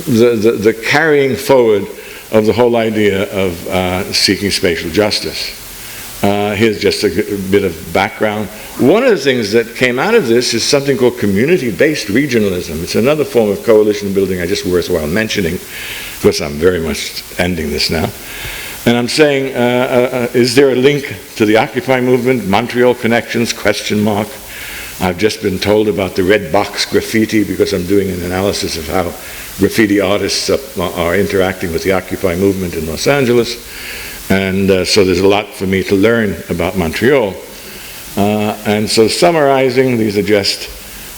the carrying forward of the whole idea of seeking spatial justice. Here's just a bit of background. One of the things that came out of this is something called community-based regionalism. It's another form of coalition building I just worthwhile mentioning, because I'm very much ending this now. And I'm saying, is there a link to the Occupy movement, Montreal connections, question mark? I've just been told about the red box graffiti because I'm doing an analysis of how graffiti artists are interacting with the Occupy movement in Los Angeles. And so there's a lot for me to learn about Montreal. And so summarizing, these are just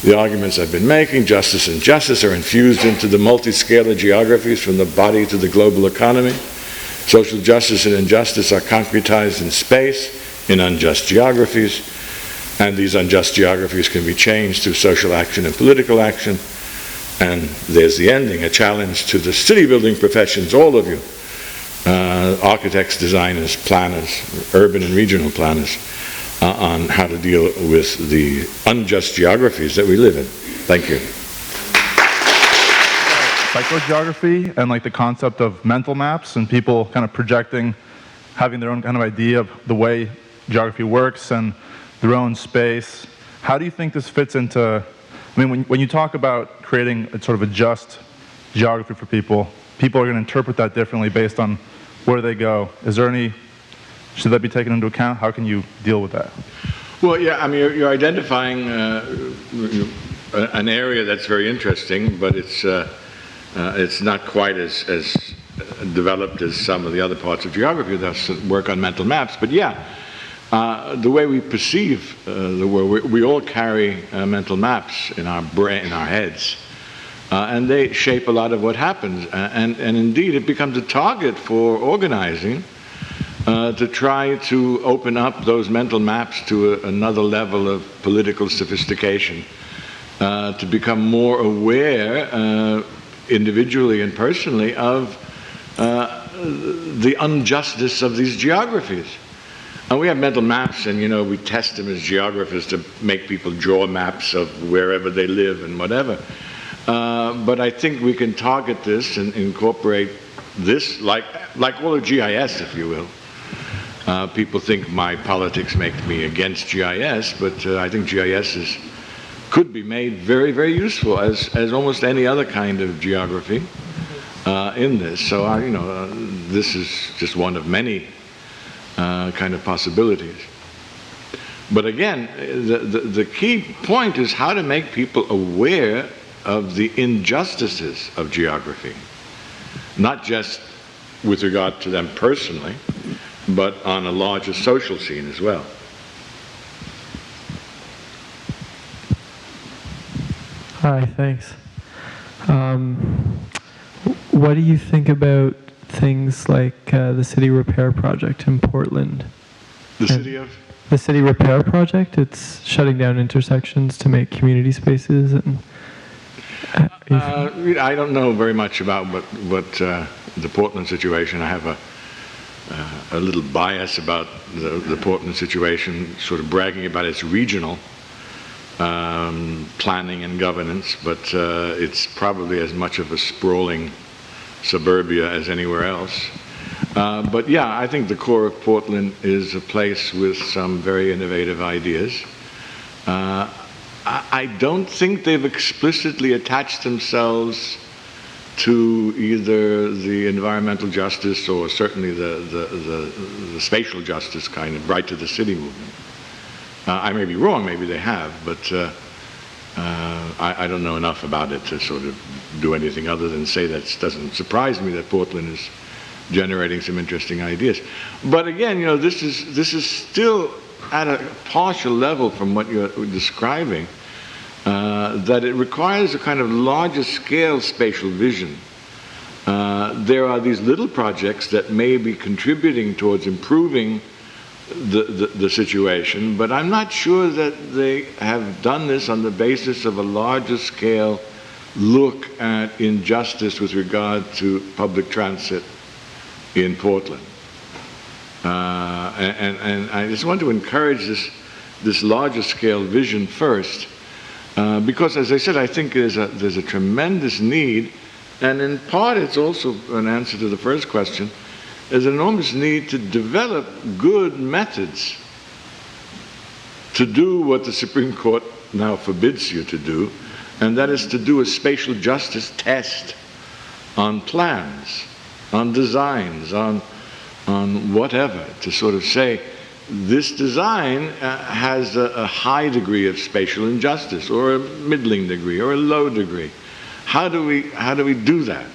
the arguments I've been making. Justice and justice are infused into the multi-scalar geographies from the body to the global economy. Social justice and injustice are concretized in space, in unjust geographies. And these unjust geographies can be changed through social action and political action. And there's the ending, a challenge to the city building professions, all of you. Architects, designers, planners, urban and regional planners, on how to deal with the unjust geographies that we live in. Thank you. Psychogeography and like the concept of mental maps and people kind of projecting, having their own kind of idea of the way geography works and their own space. How do you think this fits into, I mean, when you talk about creating a sort of a just geography for people, people are going to interpret that differently based on where they go. Is there any, should that be taken into account? How can you deal with that? Well, yeah, I mean, you're identifying an area that's very interesting, but it's not quite as developed as some of the other parts of geography that work on mental maps. But yeah, the way we perceive the world, we all carry mental maps in our brain, in our heads, and they shape a lot of what happens. And indeed, it becomes a target for organizing to try to open up those mental maps to another level of political sophistication, to become more aware individually and personally of the injustice of these geographies. And we have mental maps, and we test them as geographers to make people draw maps of wherever they live and whatever. But I think we can target this and incorporate this, like all of GIS, if you will. People think my politics make me against GIS, but I think GIS could be made very, very useful as almost any other kind of geography in this. So this is just one of many kind of possibilities. But again, the key point is how to make people aware of the injustices of geography, not just with regard to them personally, but on a larger social scene as well. Hi, thanks. What do you think about things like the city repair project in Portland? The city of? The city repair project. It's shutting down intersections to make community spaces. And I don't know very much about what the Portland situation. I have a little bias about the Portland situation, sort of bragging about its regional planning and governance, but it's probably as much of a sprawling suburbia as anywhere else. But yeah, I think the core of Portland is a place with some very innovative ideas. I don't think they've explicitly attached themselves to either the environmental justice or certainly the spatial justice kind of right to the city movement. I may be wrong, maybe they have, but I don't know enough about it to sort of do anything other than say that it doesn't surprise me that Portland is generating some interesting ideas. But again, this is still at a partial level from what you're describing, that it requires a kind of larger scale spatial vision. There are these little projects that may be contributing towards improving the situation, but I'm not sure that they have done this on the basis of a larger scale look at injustice with regard to public transit in Portland. And I just want to encourage this larger scale vision first, because as I said, I think there's a tremendous need, and in part it's also an answer to the first question. There's an enormous need to develop good methods to do what the Supreme Court now forbids you to do, and that is to do a spatial justice test on plans, on designs, on whatever, to sort of say, this design has a high degree of spatial injustice, or a middling degree, or a low degree. How do we do that?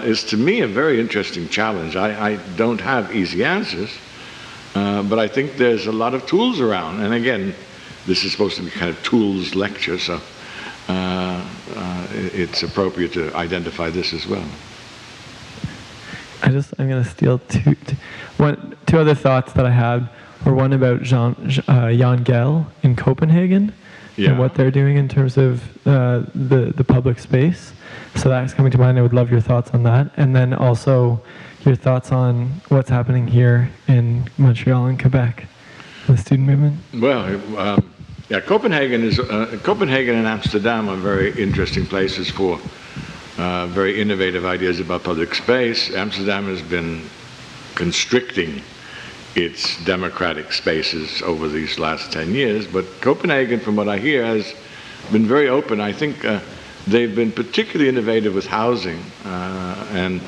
Is to me a very interesting challenge. I don't have easy answers, but I think there's a lot of tools around. And again, this is supposed to be kind of tools lecture, so it's appropriate to identify this as well. I'm going to steal two other thoughts that I had, were one about Jan Gehl in Copenhagen, and what they're doing in terms of the public space. So that's coming to mind. I would love your thoughts on that. And then also your thoughts on what's happening here in Montreal and Quebec, the student movement. Well, yeah, Copenhagen and Amsterdam are very interesting places for very innovative ideas about public space. Amsterdam has been constricting its democratic spaces over these last 10 years. But Copenhagen, from what I hear, has been very open. I think they've been particularly innovative with housing and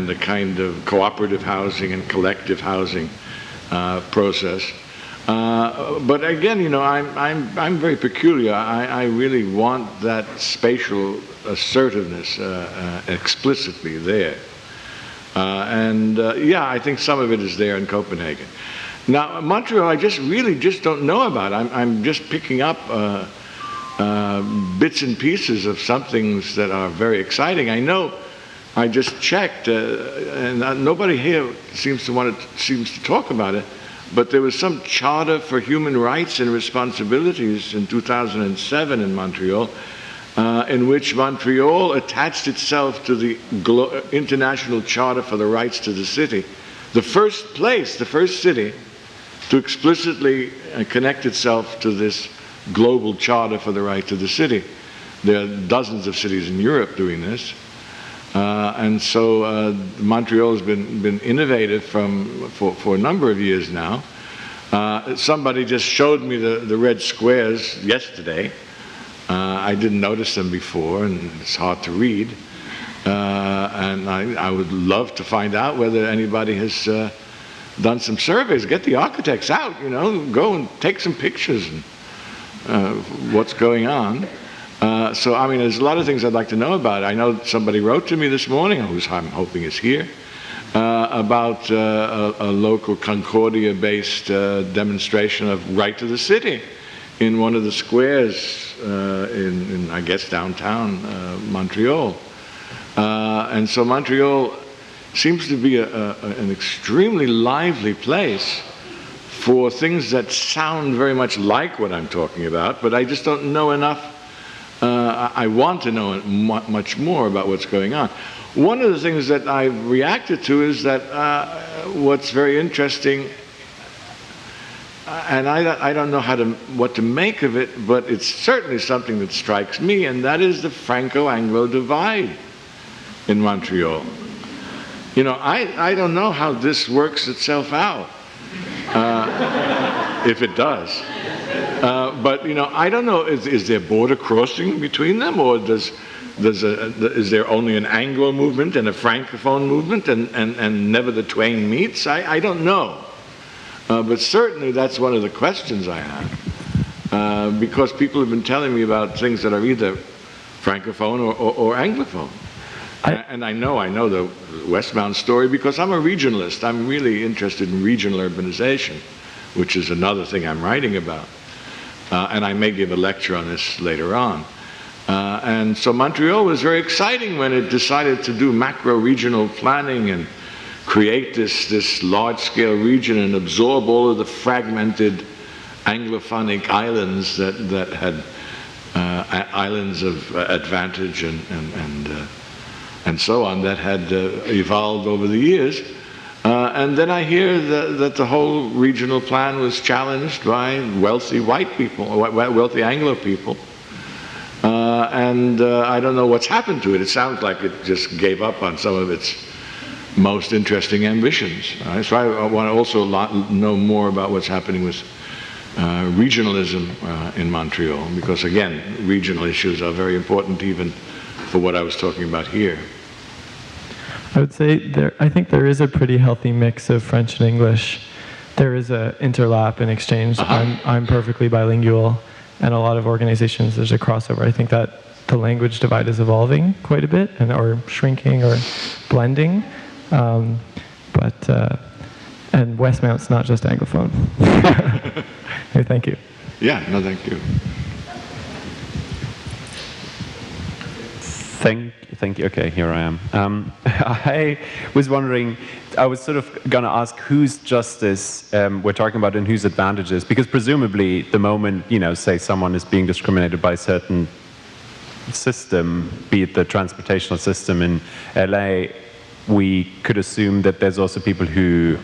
the kind of cooperative housing and collective housing process. But again, you know, I'm very peculiar. I really want that spatial assertiveness explicitly there. Yeah, I think some of it is there in Copenhagen. Now, Montreal, I really don't know about. I'm just picking up bits and pieces of some things that are very exciting. I know, I just checked, and nobody here seems to talk about it, but there was some Charter for Human Rights and Responsibilities in 2007 in Montreal, in which Montreal attached itself to the International Charter for the Rights to the City. The first city to explicitly connect itself to this global charter for the right to the city. There are dozens of cities in Europe doing this. And so Montreal has been innovative for a number of years now. Somebody just showed me the red squares yesterday. I didn't notice them before, and it's hard to read. And I would love to find out whether anybody has done some surveys. Get the architects out, you know, go and take some pictures and what's going on. So, I mean, there's a lot of things I'd like to know about. I know somebody wrote to me this morning, who's I'm hoping is here, about a local Concordia-based demonstration of right to the city in one of the squares in I guess, downtown Montreal. And so Montreal seems to be an extremely lively place for things that sound very much like what I'm talking about, but I just don't know enough. I want to know much more about what's going on. One of the things that I've reacted to is that what's very interesting, and I don't know what to make of it, but it's certainly something that strikes me, and that is the Franco-Anglo divide in Montreal. You know, I don't know how this works itself out, if it does. But, you know, I don't know, is there border crossing between them, or is there only an Anglo movement and a Francophone movement, and never the twain meets? I don't know. But certainly that's one of the questions I have, because people have been telling me about things that are either Francophone or Anglophone. And I know the Westmount story because I'm a regionalist. I'm really interested in regional urbanization, which is another thing I'm writing about. And I may give a lecture on this later on. And so Montreal was very exciting when it decided to do macro-regional planning and create this large-scale region and absorb all of the fragmented Anglophonic islands that had islands of advantage and so on that had evolved over the years. And then I hear that the whole regional plan was challenged by wealthy white people, wealthy Anglo people. And I don't know what's happened to it. It sounds like it just gave up on some of its most interesting ambitions. Right? So I want to also know more about what's happening with regionalism in Montreal, because again, regional issues are very important even for what I was talking about here. I would say I think there is a pretty healthy mix of French and English. There is a interlap and exchange. I'm perfectly bilingual, and a lot of organizations there's a crossover. I think that the language divide is evolving quite a bit, or shrinking or blending. And Westmount's not just Anglophone. Hey, thank you. Yeah, no, thank you. Thank you. Okay, here I am. I was wondering, I was sort of going to ask whose justice we're talking about and whose advantages, because presumably the moment, you know, say someone is being discriminated by a certain system, be it the transportational system in LA, we could assume that there's also people who,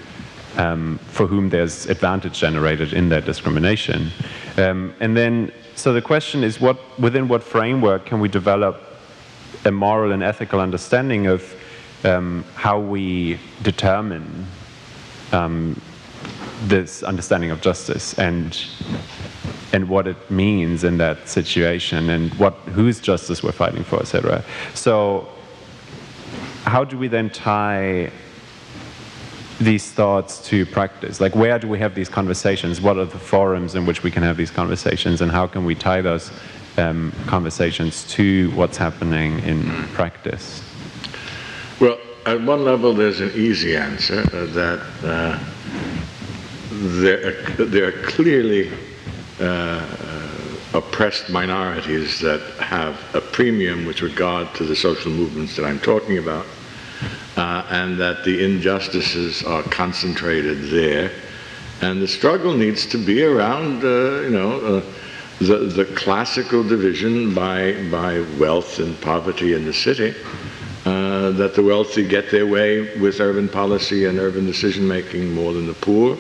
for whom there's advantage generated in that discrimination. And then, so the question is, within what framework can we develop a moral and ethical understanding of how we determine this understanding of justice and what it means in that situation and whose justice we're fighting for, etc. So how do we then tie these thoughts to practice? Like, where do we have these conversations? What are the forums in which we can have these conversations, and how can we tie those conversations to what's happening in practice? Well, at one level, there's an easy answer that there are clearly oppressed minorities that have a premium with regard to the social movements that I'm talking about, and that the injustices are concentrated there, and the struggle needs to be around, the classical division by wealth and poverty in the city, that the wealthy get their way with urban policy and urban decision making more than the poor,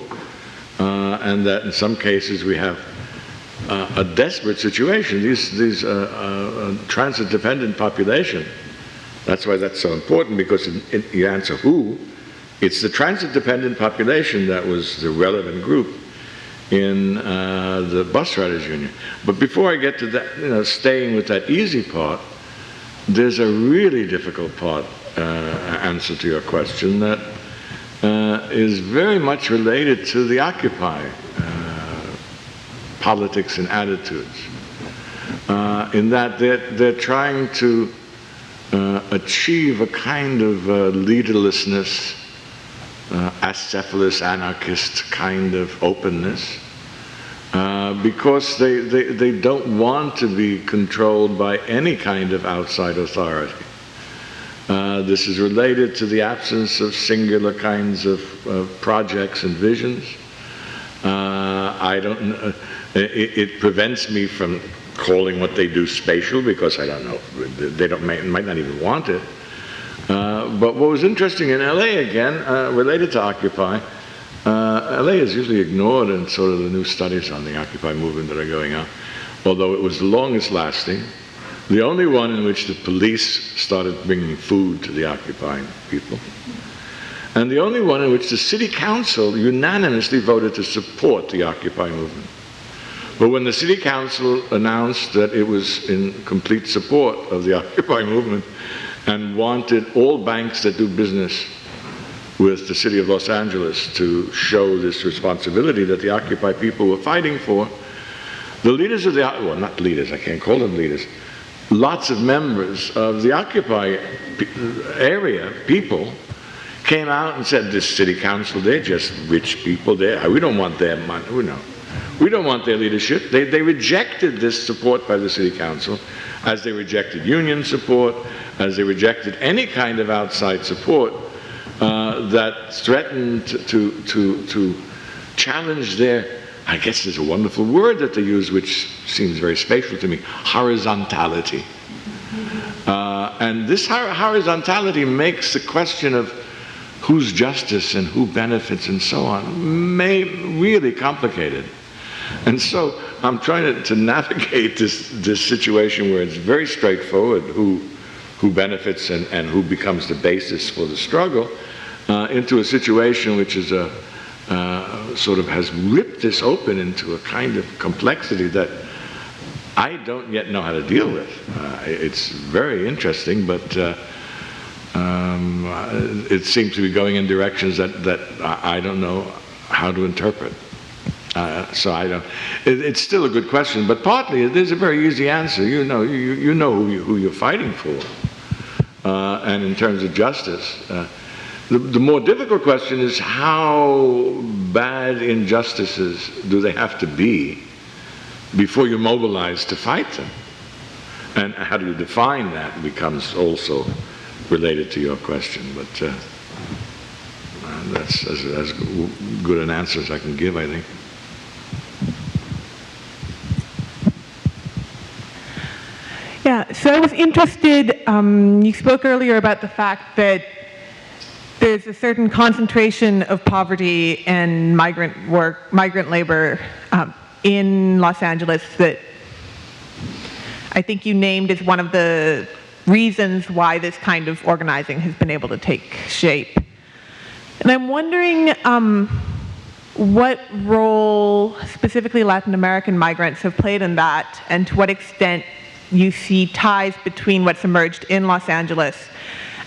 and that in some cases we have a desperate situation. These transit-dependent population. That's why that's so important, because you answer who, it's the transit-dependent population that was the relevant group in the bus riders union. But before I get to that, staying with that easy part, there's a really difficult part, answer to your question, that is very much related to the Occupy politics and attitudes, in that they're trying to achieve a kind of leaderlessness, acephalous anarchist kind of openness, because they don't want to be controlled by any kind of outside authority. This is related to the absence of singular kinds of projects and visions. It prevents me from calling what they do spatial, because I don't know, they might not even want it. But what was interesting in LA, again, related to Occupy, LA is usually ignored in sort of the new studies on the Occupy movement that are going on, although it was the longest lasting, the only one in which the police started bringing food to the occupying people, and the only one in which the city council unanimously voted to support the Occupy movement. But when the city council announced that it was in complete support of the Occupy movement and wanted all banks that do business with the city of Los Angeles to show this responsibility that the Occupy people were fighting for, the leaders of well, not leaders, I can't call them leaders, lots of members of the Occupy area, people, came out and said, this city council, they're just rich people. We don't want their money. We don't want their leadership. They rejected this support by the city council, as they rejected union support, as they rejected any kind of outside support that threatened to challenge their, I guess there's a wonderful word that they use which seems very spatial to me, horizontality. And this horizontality makes the question of whose justice and who benefits and so on really complicated. And so I'm trying to navigate this situation where it's very straightforward who benefits and who becomes the basis for the struggle, into a situation which is sort of has ripped this open into a kind of complexity that I don't yet know how to deal with. It's very interesting, but it seems to be going in directions that I don't know how to interpret. So I don't. It's still a good question, but partly there's a very easy answer. You know who you're fighting for, and in terms of justice, the more difficult question is how bad injustices do they have to be before you mobilize to fight them, and how do you define that becomes also related to your question. But that's as good an answer as I can give, I think. Yeah, so I was interested, you spoke earlier about the fact that there's a certain concentration of poverty and migrant labor in Los Angeles that I think you named as one of the reasons why this kind of organizing has been able to take shape. And I'm wondering, what role specifically Latin American migrants have played in that, and to what extent you see ties between what's emerged in Los Angeles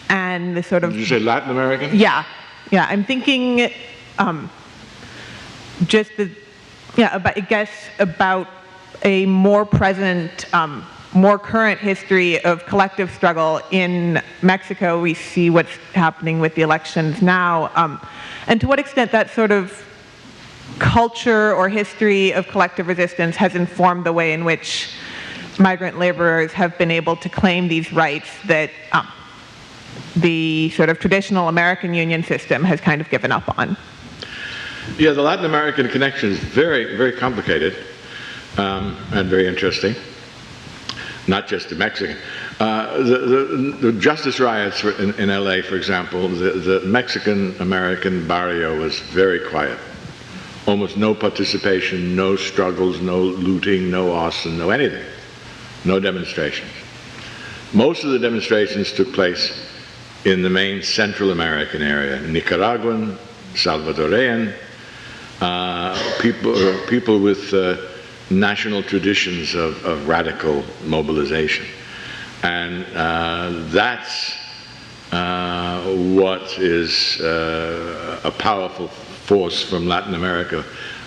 and the sort of... Did you say Latin American? Yeah, I'm thinking about a more present, more current history of collective struggle in Mexico. We see what's happening with the elections now, and to what extent that sort of culture or history of collective resistance has informed the way in which migrant laborers have been able to claim these rights that the sort of traditional American union system has kind of given up on. Yeah, the Latin American connection is very, very complicated and very interesting. Not just the Mexican. The justice riots in LA, for example, the Mexican-American barrio was very quiet. Almost no participation, no struggles, no looting, no arson, no anything. No demonstrations. Most of the demonstrations took place in the main Central American area, Nicaraguan, Salvadorean, people with national traditions of radical mobilization. And that's what is a powerful force from Latin America,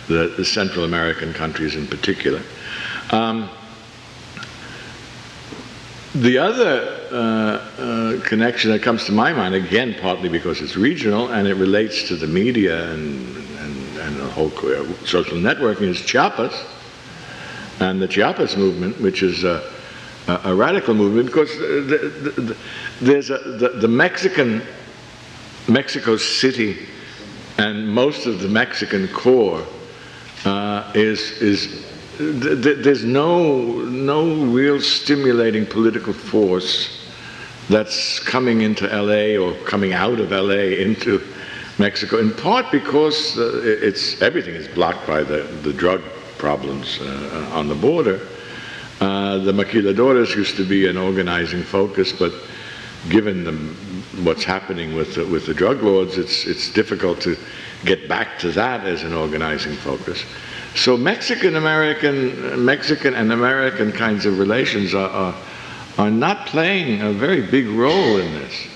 the Central American countries in particular. The other connection that comes to my mind, again, partly because it's regional and it relates to the media and the whole social networking, is Chiapas. And the Chiapas movement, which is a radical movement, because there's the Mexico City and most of the Mexican core there's no real stimulating political force that's coming into LA or coming out of LA into Mexico, in part because everything is blocked by the drug problems on the border. The maquiladoras used to be an organizing focus, but given what's happening with the drug lords, it's difficult to get back to that as an organizing focus. So Mexican and American kinds of relations are not playing a very big role in this.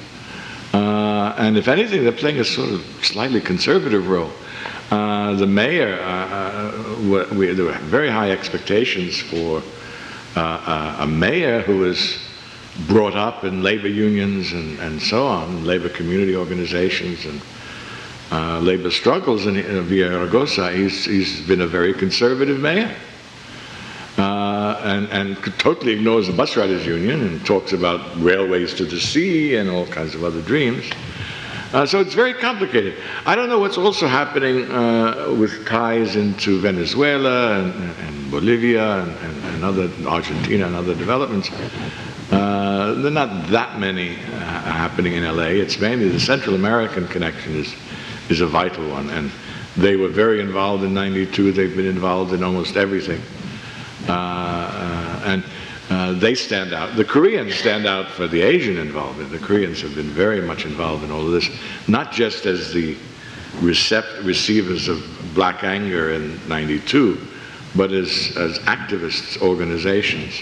And if anything, they're playing a sort of slightly conservative role. The mayor, there were very high expectations for a mayor who was brought up in labor unions and so on, labor community organizations and labor struggles in Villaraigosa. He's been a very conservative mayor. And totally ignores the bus riders union and talks about railways to the sea and all kinds of other dreams. So it's very complicated. I don't know what's also happening with ties into Venezuela and Bolivia and other, Argentina and other developments. There are not that many happening in LA. It's mainly the Central American connection is a vital one. And they were very involved in '92. They've been involved in almost everything. And they stand out. The Koreans stand out for the Asian involvement. The Koreans have been very much involved in all of this, not just as the receivers of black anger in '92, but as activists, organizations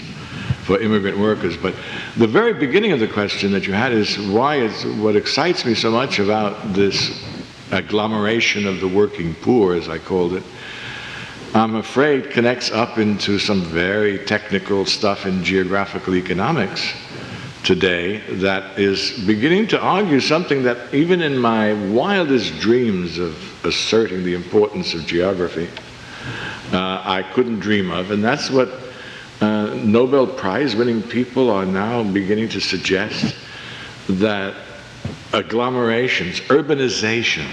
for immigrant workers. But the very beginning of the question that you had is what excites me so much about this agglomeration of the working poor, as I called it, I'm afraid connects up into some very technical stuff in geographical economics today that is beginning to argue something that even in my wildest dreams of asserting the importance of geography, I couldn't dream of. And that's what Nobel Prize winning people are now beginning to suggest, that agglomerations, urbanization,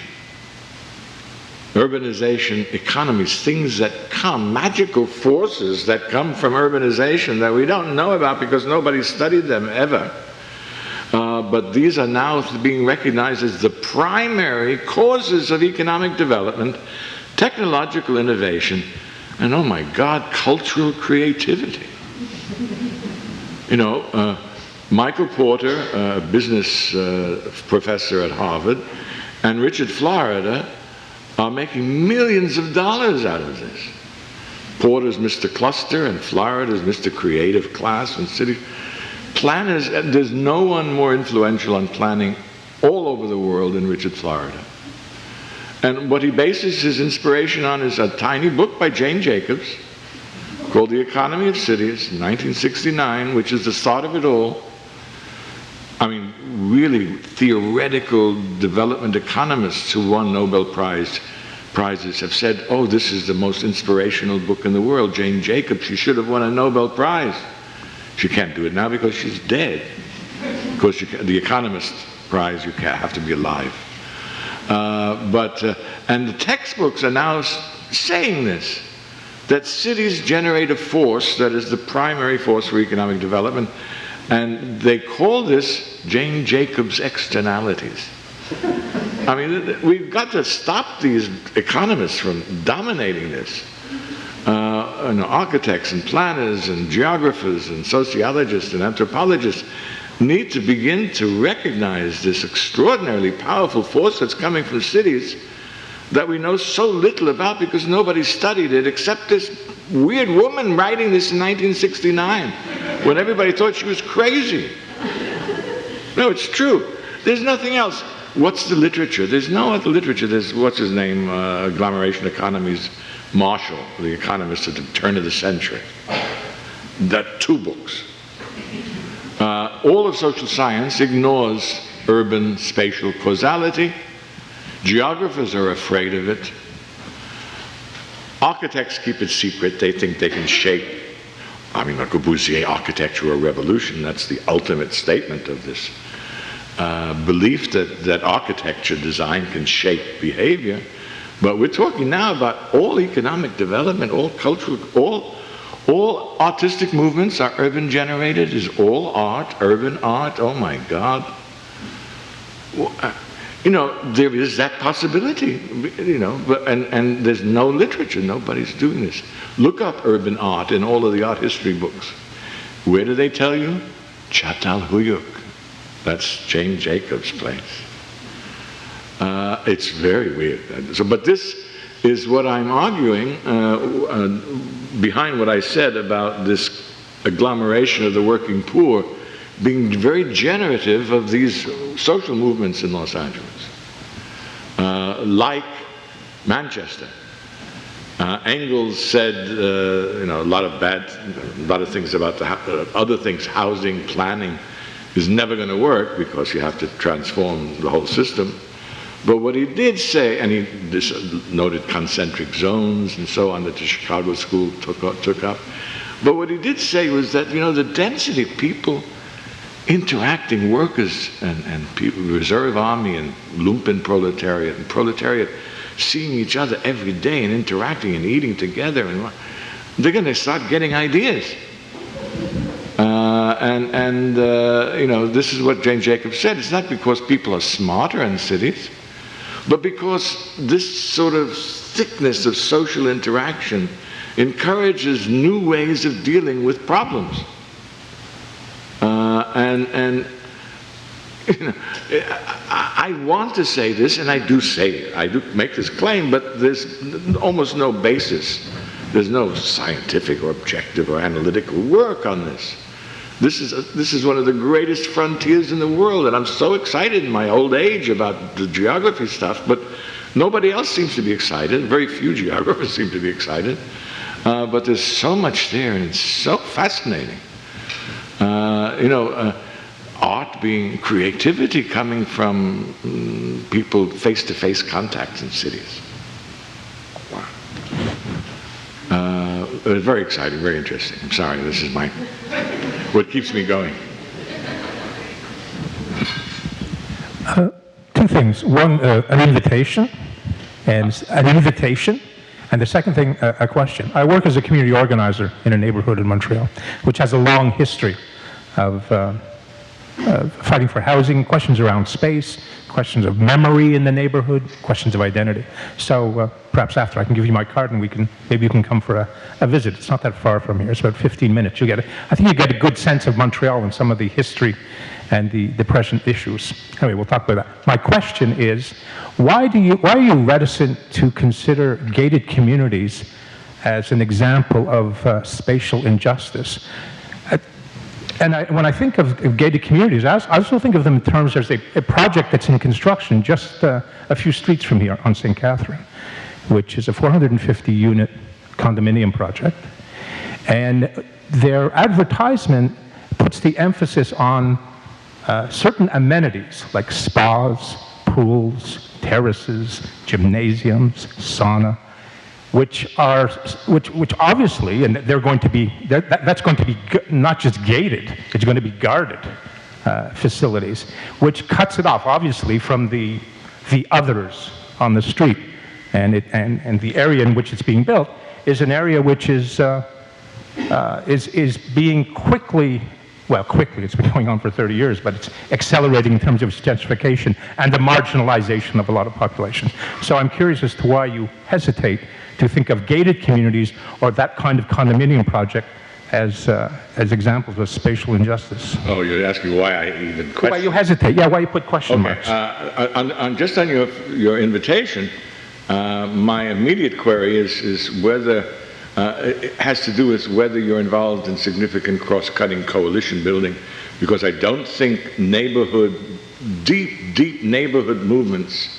economies, things that come, magical forces that come from urbanization that we don't know about because nobody studied them ever. But these are now being recognized as the primary causes of economic development, technological innovation, and oh my God, cultural creativity. You know, Michael Porter, a business professor at Harvard, and Richard Florida, are making millions of dollars out of this. Porter's Mr. Cluster, and Florida's Mr. Creative Class, and city planners. There's no one more influential on planning all over the world than Richard Florida. And what he bases his inspiration on is a tiny book by Jane Jacobs called The Economy of Cities, 1969, which is the start of it all. I mean, really theoretical development economists who won Nobel prizes have said, oh, this is the most inspirational book in the world. Jane Jacobs, she should have won a Nobel Prize. She can't do it now because she's dead. Because the Economist Prize, you have to be alive. And the textbooks are now saying this, that cities generate a force that is the primary force for economic development, and they call this Jane Jacobs externalities. I mean, we've got to stop these economists from dominating this. Architects and planners and geographers and sociologists and anthropologists need to begin to recognize this extraordinarily powerful force that's coming from cities that we know so little about because nobody studied it except this weird woman writing this in 1969 when everybody thought she was crazy. No, it's true. There's nothing else. What's the literature? There's no other literature. There's, what's his name, Agglomeration Economies, Marshall, the economist at the turn of the century. That 2 books. All of social science ignores urban spatial causality. Geographers are afraid of it. Architects keep it secret. They think they can shape, I mean, Le Corbusier, architectural revolution, that's the ultimate statement of this belief that architecture design can shape behavior. But we're talking now about all economic development, all cultural, all artistic movements are urban generated. Is all art, urban art? Oh my God. There is that possibility, and there's no literature, nobody's doing this. Look up urban art in all of the art history books. Where do they tell you? Çatalhöyük. That's Jane Jacobs' place. It's very weird. But this is what I'm arguing behind what I said about this agglomeration of the working poor being very generative of these social movements in Los Angeles. Like Manchester. Engels said, a lot of things about other things, housing, planning, is never going to work because you have to transform the whole system. But what he did say, and he noted concentric zones and so on that the Chicago school took up. But what he did say was that, the density of people interacting, workers and people, reserve army and lumpen proletariat seeing each other every day and interacting and eating together, and they're going to start getting ideas. This is what Jane Jacobs said. It's not because people are smarter in cities, but because this sort of thickness of social interaction encourages new ways of dealing with problems. I want to say this, and I do say it. I do make this claim, but there's almost no basis. There's no scientific or objective or analytical work on this. This is one of the greatest frontiers in the world, and I'm so excited in my old age about the geography stuff, but nobody else seems to be excited. Very few geographers seem to be excited. But there's so much there, and it's so fascinating. Art being creativity coming from people face-to-face contacts in cities. Wow. It was very exciting, very interesting. I'm sorry, this is what keeps me going. 2 things. One, an invitation, and the second thing, a question. I work as a community organizer in a neighborhood in Montreal, which has a long history of fighting for housing, questions around space, questions of memory in the neighborhood, questions of identity. So perhaps after I can give you my card and maybe you can come for a visit. It's not that far from here. It's about 15 minutes. I think you get a good sense of Montreal and some of the history and the present issues. Anyway, we'll talk about that. My question is, why are you reticent to consider gated communities as an example of spatial injustice? And when I think of gated communities, I also think of them in terms as a project that's in construction just a few streets from here on St. Catherine, which is a 450-unit condominium project. And their advertisement puts the emphasis on certain amenities like spas, pools, terraces, gymnasiums, sauna, which obviously, and they're going to be, that's going to be not just gated, it's going to be guarded facilities, which cuts it off obviously from the others on the street. And the area in which it's being built is an area which is being quickly, it's been going on for 30 years, but it's accelerating in terms of its gentrification and the marginalization of a lot of populations. So I'm curious as to why you hesitate to think of gated communities or that kind of condominium project as examples of spatial injustice. Oh, you're asking why I even question? Why you hesitate? Yeah, why you put question marks? Just on your invitation, my immediate query is whether it has to do with whether you're involved in significant cross-cutting coalition building, because I don't think deep neighborhood movements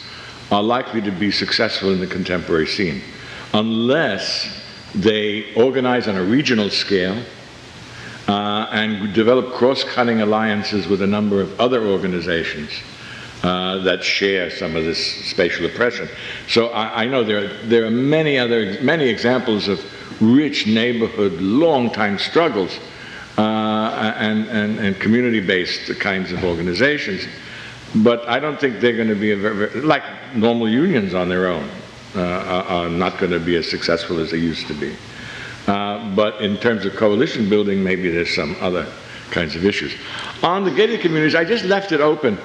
are likely to be successful in the contemporary scene unless they organize on a regional scale and develop cross-cutting alliances with a number of other organizations that share some of this spatial oppression. So I know there are many examples of rich neighborhood, long-time struggles and community-based kinds of organizations, but I don't think they're going to be like normal unions on their own are not going to be as successful as they used to be. But in terms of coalition building, maybe there's some other kinds of issues. On the gated communities, I just left it open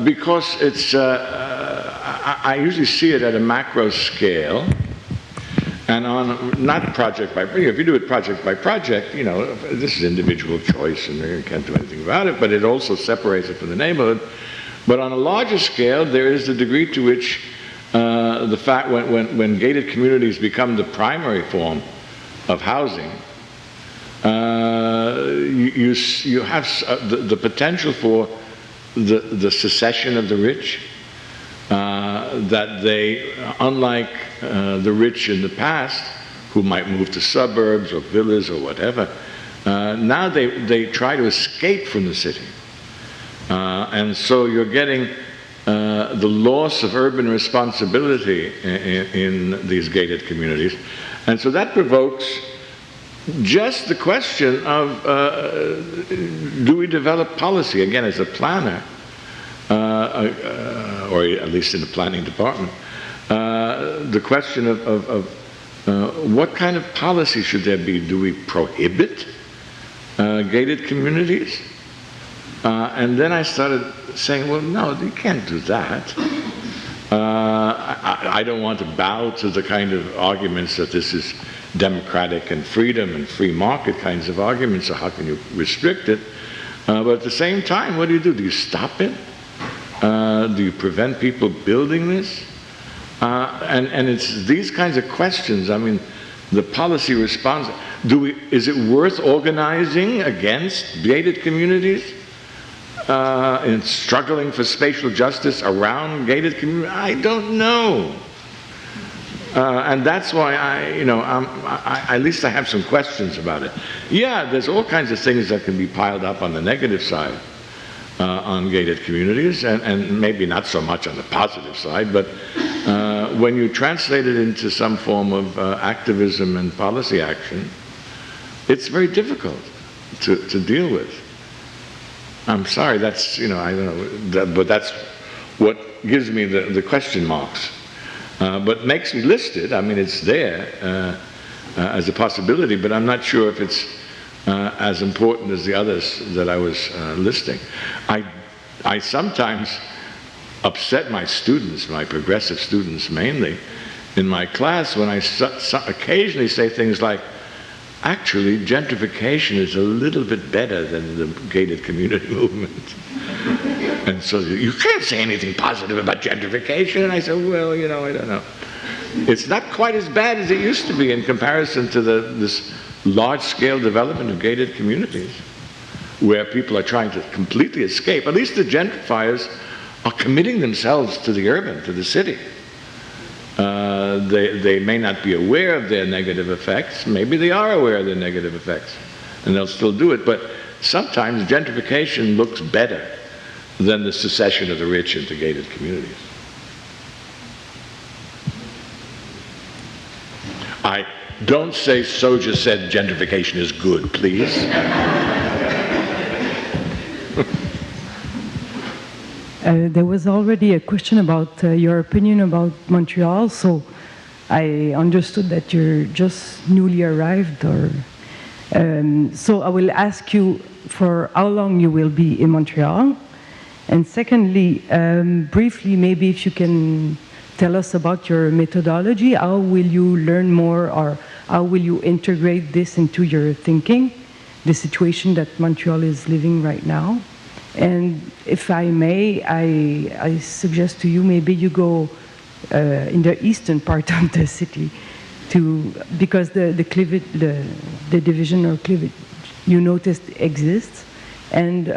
because it's, I usually see it at a macro scale, and on not project by, if you do it project by project, you know, this is individual choice and you can't do anything about it, but it also separates it from the neighborhood. But on a larger scale, there is the degree to which the fact when gated communities become the primary form of housing, you have the potential for the secession of the rich, that they, unlike the rich in the past, who might move to suburbs or villas or whatever, now they try to escape from the city. And so you're getting the loss of urban responsibility in these gated communities. And so that provokes just the question of do we develop policy, again as a planner, or at least in the planning department, the question of what kind of policy should there be? Do we prohibit gated communities? And then I started saying, well, no, you can't do that. I don't want to bow to the kind of arguments that this is democratic and freedom and free market kinds of arguments, so how can you restrict it? But at the same time, what do? Do you stop it? Do you prevent people building this? And it's these kinds of questions. I mean, the policy response, is it worth organizing against gated communities? And struggling for spatial justice around gated communities? I don't know. And that's why at least I have some questions about it. Yeah, there's all kinds of things that can be piled up on the negative side on gated communities, and maybe not so much on the positive side, but when you translate it into some form of activism and policy action, it's very difficult to deal with. I'm sorry, that's, I don't know, but that's what gives me the question marks. But makes me list it. I mean, it's there as a possibility, but I'm not sure if it's as important as the others that I was listing. I sometimes upset my students, my progressive students mainly, in my class when I occasionally say things like, actually gentrification is a little bit better than the gated community movement. And so you can't say anything positive about gentrification. And I said, well, I don't know. It's not quite as bad as it used to be in comparison to this large-scale development of gated communities, where people are trying to completely escape. At least the gentrifiers are committing themselves to the urban, to the city. They may not be aware of their negative effects. Maybe they are aware of their negative effects, and they'll still do it. But sometimes gentrification looks better than the secession of the rich into gated communities. Don't say Soja said gentrification is good, please. There was already a question about your opinion about Montreal, so I understood that you're just newly arrived, so I will ask you for how long you will be in Montreal. And secondly, briefly, maybe if you can tell us about your methodology. How will you learn more, or how will you integrate this into your thinking, the situation that Montreal is living right now? And if I may, I suggest to you maybe you go in the eastern part of the city, because the cleavage, the division or cleavage you noticed exists, and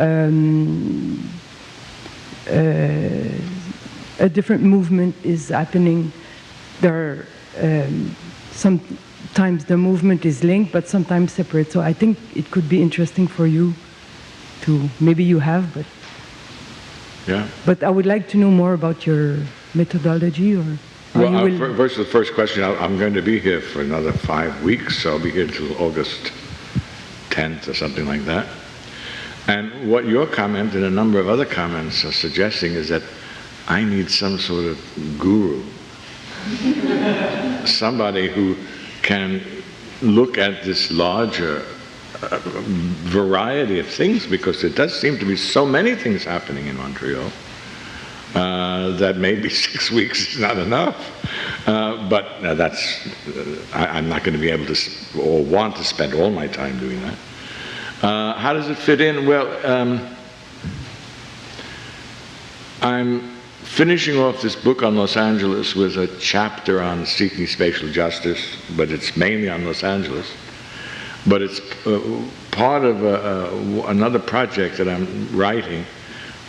a different movement is happening. There are, sometimes the movement is linked, but sometimes separate. So I think it could be interesting for you to, maybe you have, but yeah. But I would like to know more about your methodology, or well, first the first question. I'm going to be here for another 5 weeks, so I'll be here until August 10th or something like that. And what your comment and a number of other comments are suggesting is that I need some sort of guru, somebody who can look at this larger variety of things, because there does seem to be so many things happening in Montreal that maybe 6 weeks is not enough. But I'm not going to be able to or want to spend all my time doing that. How does it fit in? Well, I'm finishing off this book on Los Angeles with a chapter on seeking spatial justice, but it's mainly on Los Angeles. But it's part of another project that I'm writing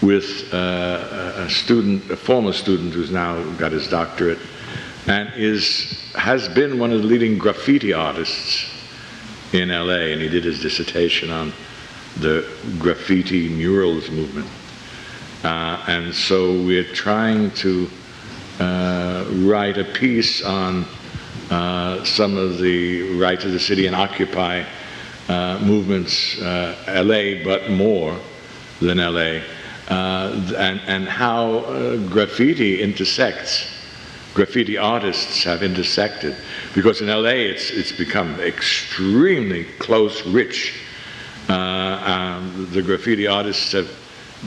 with a former student who's now got his doctorate, and has been one of the leading graffiti artists in LA, and he did his dissertation on the graffiti murals movement. And so we're trying to write a piece on some of the right to the city and occupy movements, LA, but more than LA, and how graffiti intersects. Graffiti artists have intersected, because in LA it's become extremely close, rich. The graffiti artists have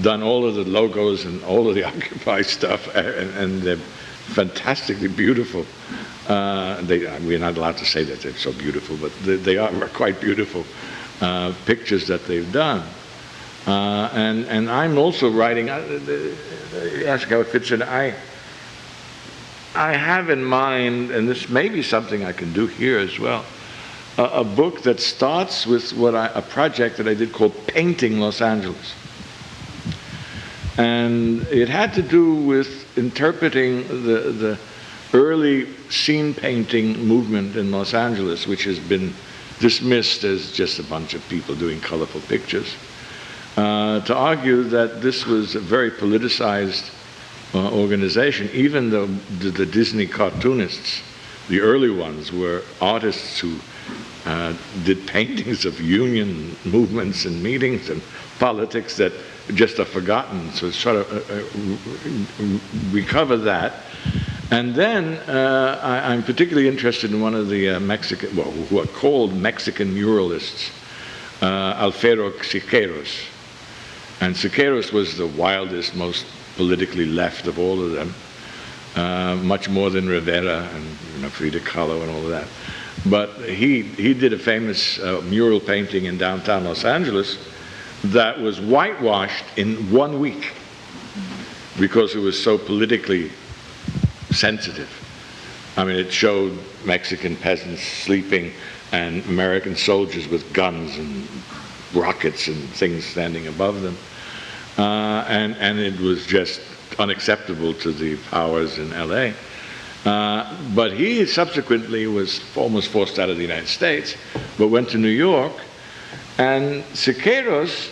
done all of the logos and all of the Occupy stuff, and they're fantastically beautiful. We're not allowed to say that they're so beautiful, but they are quite beautiful pictures that they've done. And I'm also writing, ask how it fits in, I have in mind, and this may be something I can do here as well, a book that starts with a project that I did called Painting Los Angeles. And it had to do with interpreting the early scene painting movement in Los Angeles, which has been dismissed as just a bunch of people doing colorful pictures, to argue that this was a very politicized organization. Even though the Disney cartoonists, the early ones, were artists who did paintings of union movements and meetings and politics that just are forgotten. So sort of recover that. And then I'm particularly interested in one of the Mexican, well, who are called Mexican muralists, Alfredo Siqueiros. And Siqueiros was the wildest, most politically left of all of them, much more than Rivera and Frida Kahlo and all of that. But he did a famous mural painting in downtown Los Angeles that was whitewashed in 1 week because it was so politically sensitive. I mean, it showed Mexican peasants sleeping and American soldiers with guns and rockets and things standing above them. And it was just unacceptable to the powers in LA. But he subsequently was almost forced out of the United States, but went to New York. And Siqueiros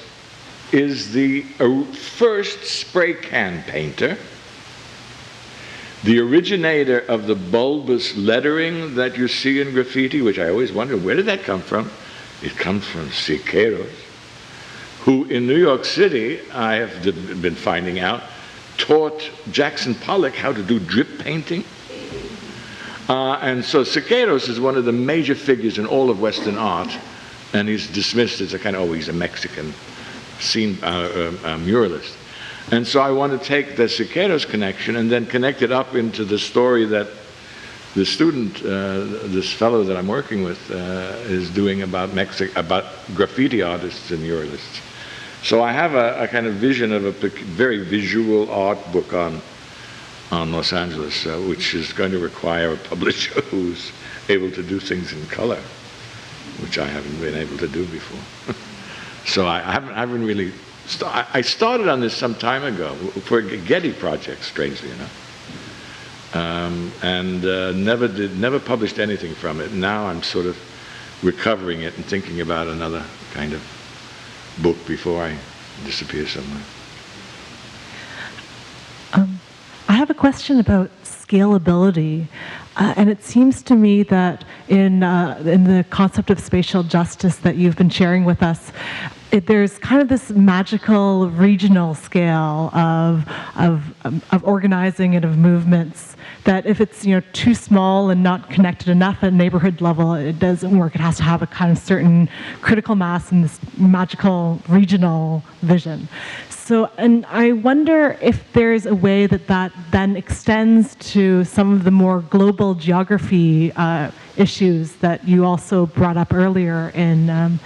is the first spray can painter, the originator of the bulbous lettering that you see in graffiti, which I always wondered, where did that come from? It comes from Siqueiros, who in New York City, I have been finding out, taught Jackson Pollock how to do drip painting. And so Siqueiros is one of the major figures in all of Western art, and he's dismissed as a kind of, oh, he's a Mexican scene muralist. And so I want to take the Siqueiros connection and then connect it up into the story that the student, this fellow that I'm working with, is doing about graffiti artists and muralists. So I have a kind of vision of a very visual art book on Los Angeles, which is going to require a publisher who's able to do things in color, which I haven't been able to do before. So I haven't really. I started on this some time ago for a Getty project, strangely enough, and never published anything from it. Now I'm sort of recovering it and thinking about another kind of book before I disappear somewhere. I have a question about scalability, and it seems to me that in the concept of spatial justice that you've been sharing with us, there's kind of this magical regional scale of organizing and of movements that if it's too small and not connected enough at neighborhood level, it doesn't work. It has to have a kind of certain critical mass in this magical regional vision. So, and I wonder if there's a way that then extends to some of the more global geography issues that you also brought up earlier in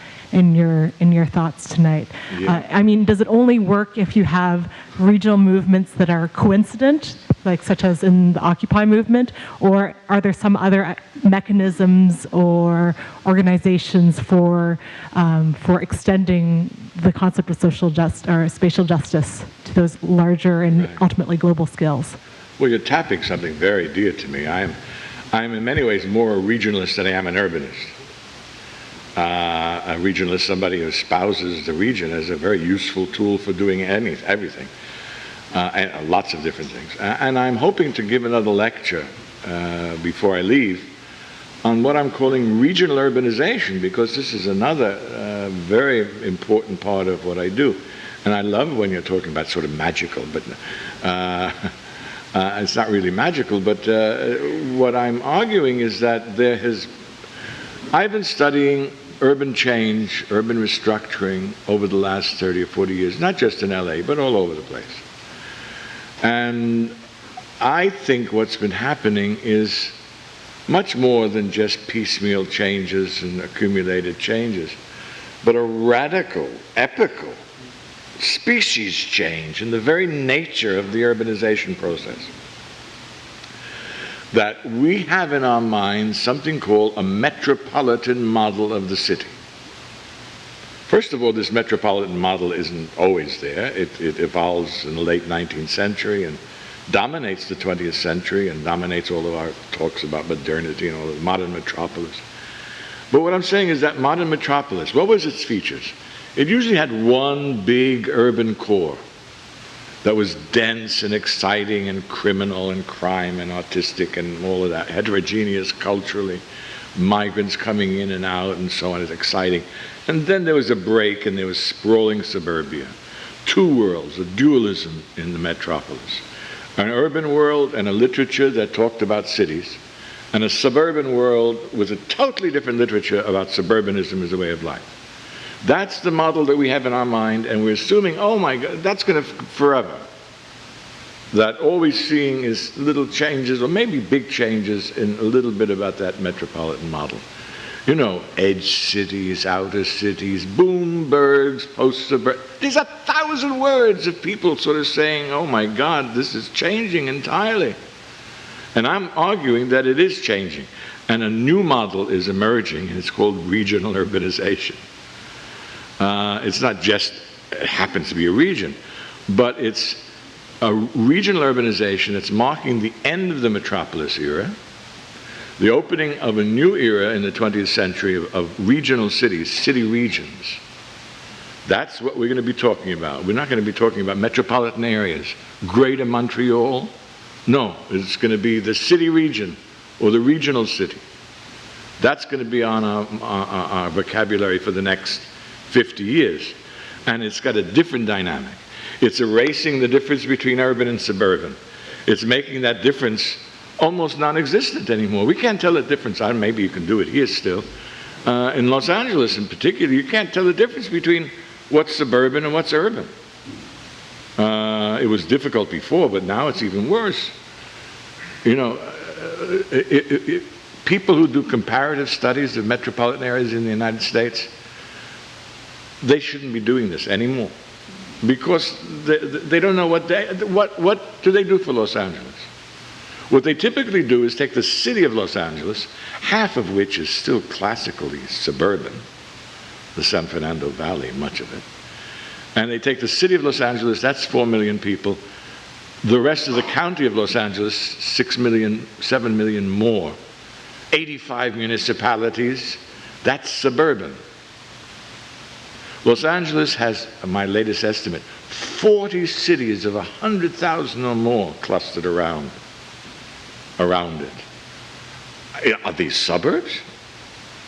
your thoughts tonight. Yeah. I mean, does it only work if you have regional movements that are coincident, like such as in the Occupy movement, or are there some other mechanisms or organizations for extending the concept of social or spatial justice to those larger and ultimately global scales? Well, you're tapping something very dear to me. I'm in many ways more a regionalist than I am an urbanist. A regionalist, somebody who espouses the region as a very useful tool for doing everything, and lots of different things. And I'm hoping to give another lecture before I leave on what I'm calling regional urbanization, because this is another very important part of what I do. And I love when you're talking about sort of magical, but it's not really magical, but what I'm arguing is that I've been studying urban change, urban restructuring over the last 30 or 40 years, not just in LA, but all over the place. And I think what's been happening is much more than just piecemeal changes and accumulated changes, but a radical, epical species change in the very nature of the urbanization process. That we have in our minds something called a metropolitan model of the city. First of all, this metropolitan model isn't always there. It evolves in the late 19th century and dominates the 20th century and dominates all of our talks about modernity and all of the modern metropolis. But what I'm saying is that modern metropolis, what was its features? It usually had one big urban core that was dense and exciting and criminal and crime and artistic and all of that, heterogeneous culturally, migrants coming in and out and so on. It's exciting. And then there was a break and there was sprawling suburbia. Two worlds, a dualism in the metropolis. An urban world and a literature that talked about cities, and a suburban world with a totally different literature about suburbanism as a way of life. That's the model that we have in our mind, and we're assuming, oh my God, that's going to forever. That all we're seeing is little changes, or maybe big changes, in a little bit about that metropolitan model. You know, edge cities, outer cities, boombergs, post-suburb. These are 1,000 words of people sort of saying, oh my God, this is changing entirely. And I'm arguing that it is changing. And a new model is emerging, and it's called regional urbanization. It's not just, it happens to be a region, but it's a regional urbanization that's marking the end of the metropolis era, the opening of a new era in the 20th century of regional cities, city regions. That's what we're going to be talking about. We're not going to be talking about metropolitan areas, Greater Montreal. No, it's going to be the city region or the regional city. That's going to be on our vocabulary for the next 50 years. And it's got a different dynamic. It's erasing the difference between urban and suburban. It's making that difference almost non-existent anymore. We can't tell the difference. Maybe you can do it here still. In Los Angeles in particular, you can't tell the difference between what's suburban and what's urban. It was difficult before, but now it's even worse. You know, people who do comparative studies of metropolitan areas in the United States, they shouldn't be doing this anymore, because they don't know what do they do for Los Angeles. What they typically do is take the city of Los Angeles, half of which is still classically suburban, the San Fernando Valley, much of it, and they take the city of Los Angeles, that's 4 million people, the rest of the county of Los Angeles, 6 million, 7 million more, 85 municipalities, that's suburban. Los Angeles has, my latest estimate, 40 cities of 100,000 or more clustered around it. Are these suburbs?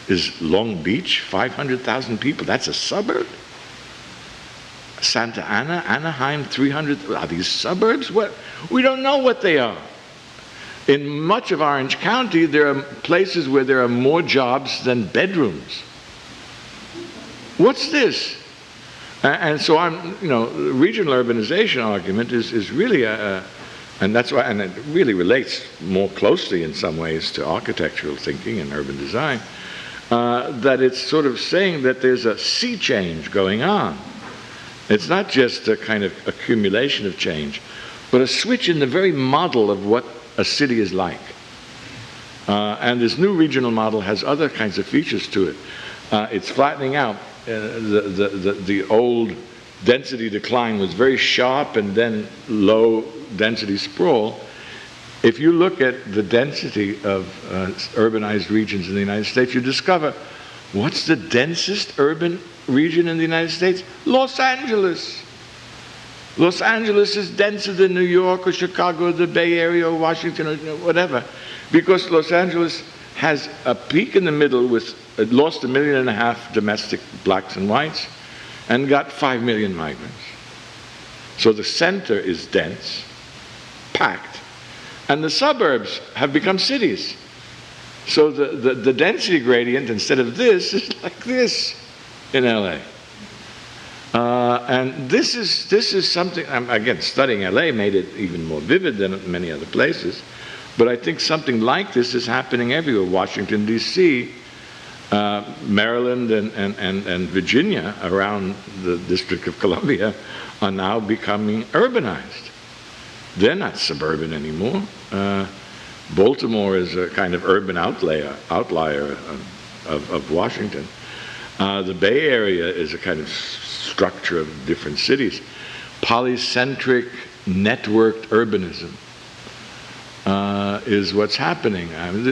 Is Long Beach 500,000 people? That's a suburb? Santa Ana, Anaheim, 300, are these suburbs? What? We don't know what they are. In much of Orange County, there are places where there are more jobs than bedrooms. What's this? And so the regional urbanization argument is really and that's why, and it really relates more closely in some ways to architectural thinking and urban design, that it's sort of saying that there's a sea change going on. It's not just a kind of accumulation of change, but a switch in the very model of what a city is like. And this new regional model has other kinds of features to it. It's flattening out. The old density decline was very sharp and then low density sprawl. If you look at the density of urbanized regions in the United States, you discover what's the densest urban region in the United States? Los Angeles. Los Angeles is denser than New York or Chicago or the Bay Area or Washington or whatever, because Los Angeles has a peak in the middle with, it lost 1.5 million domestic blacks and whites and got 5 million migrants. So the center is dense, packed, and the suburbs have become cities. So the density gradient, instead of this, is like this in LA. And this is something, again, studying LA made it even more vivid than many other places, but I think something like this is happening everywhere. Washington, D.C., Maryland and Virginia around the District of Columbia are now becoming urbanized. They're not suburban anymore. Baltimore is a kind of urban outlier of Washington. The Bay Area is a kind of structure of different cities. Polycentric, networked urbanism is what's happening.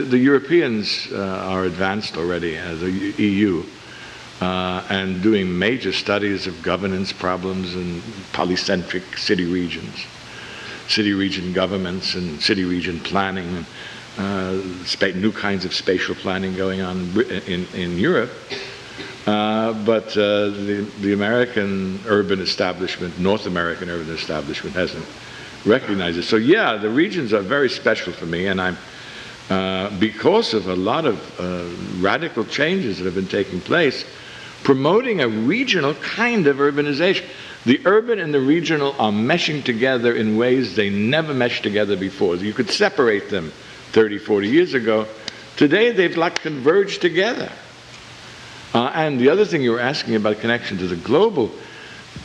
The Europeans are advanced already, the EU, and doing major studies of governance problems and polycentric city regions, city region governments and city region planning, new kinds of spatial planning going on in Europe. But the American urban establishment, North American urban establishment, hasn't recognized it. So yeah, the regions are very special for me, and I'm because of a lot of radical changes that have been taking place, promoting a regional kind of urbanization. The urban and the regional are meshing together in ways they never meshed together before. You could separate them 30, 40 years ago. Today they've like converged together. And the other thing you were asking about connection to the global,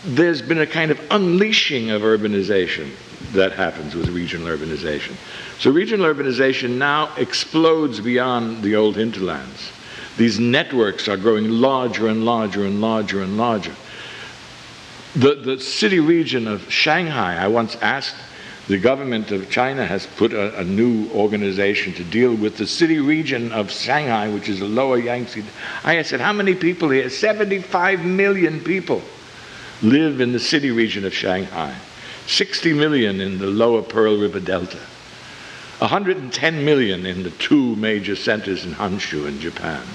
there's been a kind of unleashing of urbanization that happens with regional urbanization. So regional urbanization now explodes beyond the old hinterlands. These networks are growing larger and larger and larger and larger. The city region of Shanghai, I once asked, the government of China has put a new organization to deal with the city region of Shanghai, which is the lower Yangtze. I said, how many people here? 75 million people live in the city region of Shanghai. 60 million in the lower Pearl River Delta. 110 million in the two major centers in Honshu in Japan.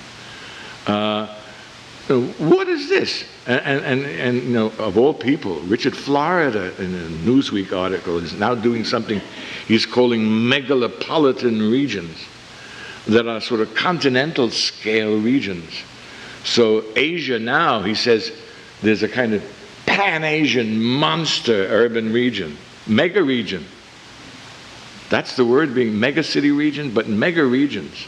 What is this? And you know, of all people, Richard Florida in a Newsweek article is now doing something he's calling megalopolitan regions that are sort of continental scale regions. So Asia now, he says, there's a kind of Pan-Asian monster urban region, mega region. That's the word, being mega city region, but mega regions.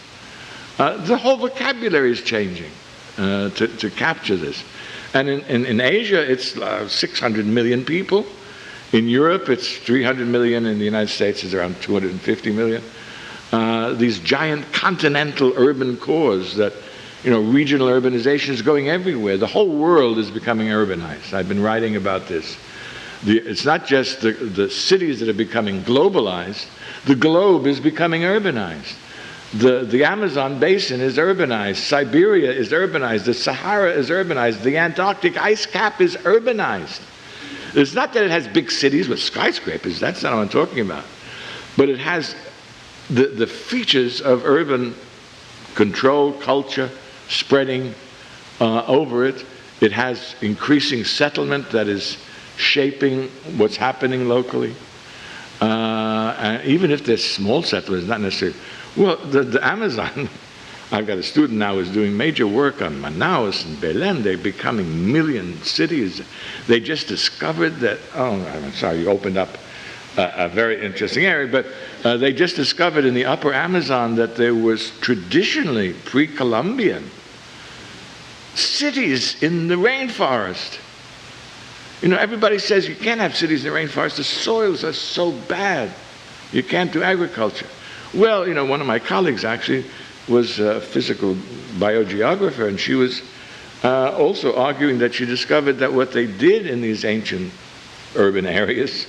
The whole vocabulary is changing to capture this. And in Asia, it's 600 million people. In Europe, it's 300 million. In the United States, it's around 250 million. These giant continental urban cores that, you know, regional urbanization is going everywhere. The whole world is becoming urbanized. I've been writing about this. It's not just the cities that are becoming globalized. The globe is becoming urbanized. The Amazon basin is urbanized. Siberia is urbanized. The Sahara is urbanized. The Antarctic ice cap is urbanized. It's not that it has big cities with skyscrapers. That's not what I'm talking about. But it has the features of urban control, culture, spreading over it. It has increasing settlement that is shaping what's happening locally. Even if there's small settlements, not necessarily. Well, the Amazon, I've got a student now who's doing major work on Manaus and Belém. They're becoming million cities. They just discovered that, oh, I'm sorry, you opened up a very interesting area, but they just discovered in the upper Amazon that there was traditionally, pre-Columbian, cities in the rainforest. You know, everybody says you can't have cities in the rainforest. The soils are so bad. You can't do agriculture. Well, you know, one of my colleagues actually was a physical biogeographer, and she was also arguing that she discovered that what they did in these ancient urban areas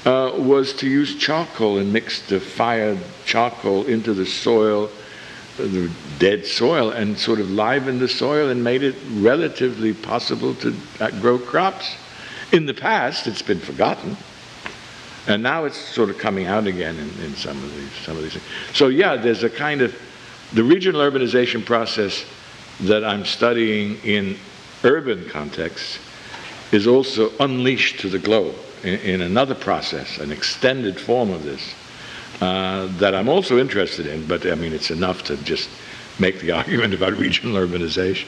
was to use charcoal and mix the fired charcoal into the soil, the dead soil, and sort of livened the soil and made it relatively possible to grow crops. In the past, it's been forgotten. And now it's sort of coming out again in some of these things. So yeah, there's a kind of, the regional urbanization process that I'm studying in urban contexts is also unleashed to the globe in another process, an extended form of this, that I'm also interested in, but I mean, it's enough to just make the argument about regional urbanization.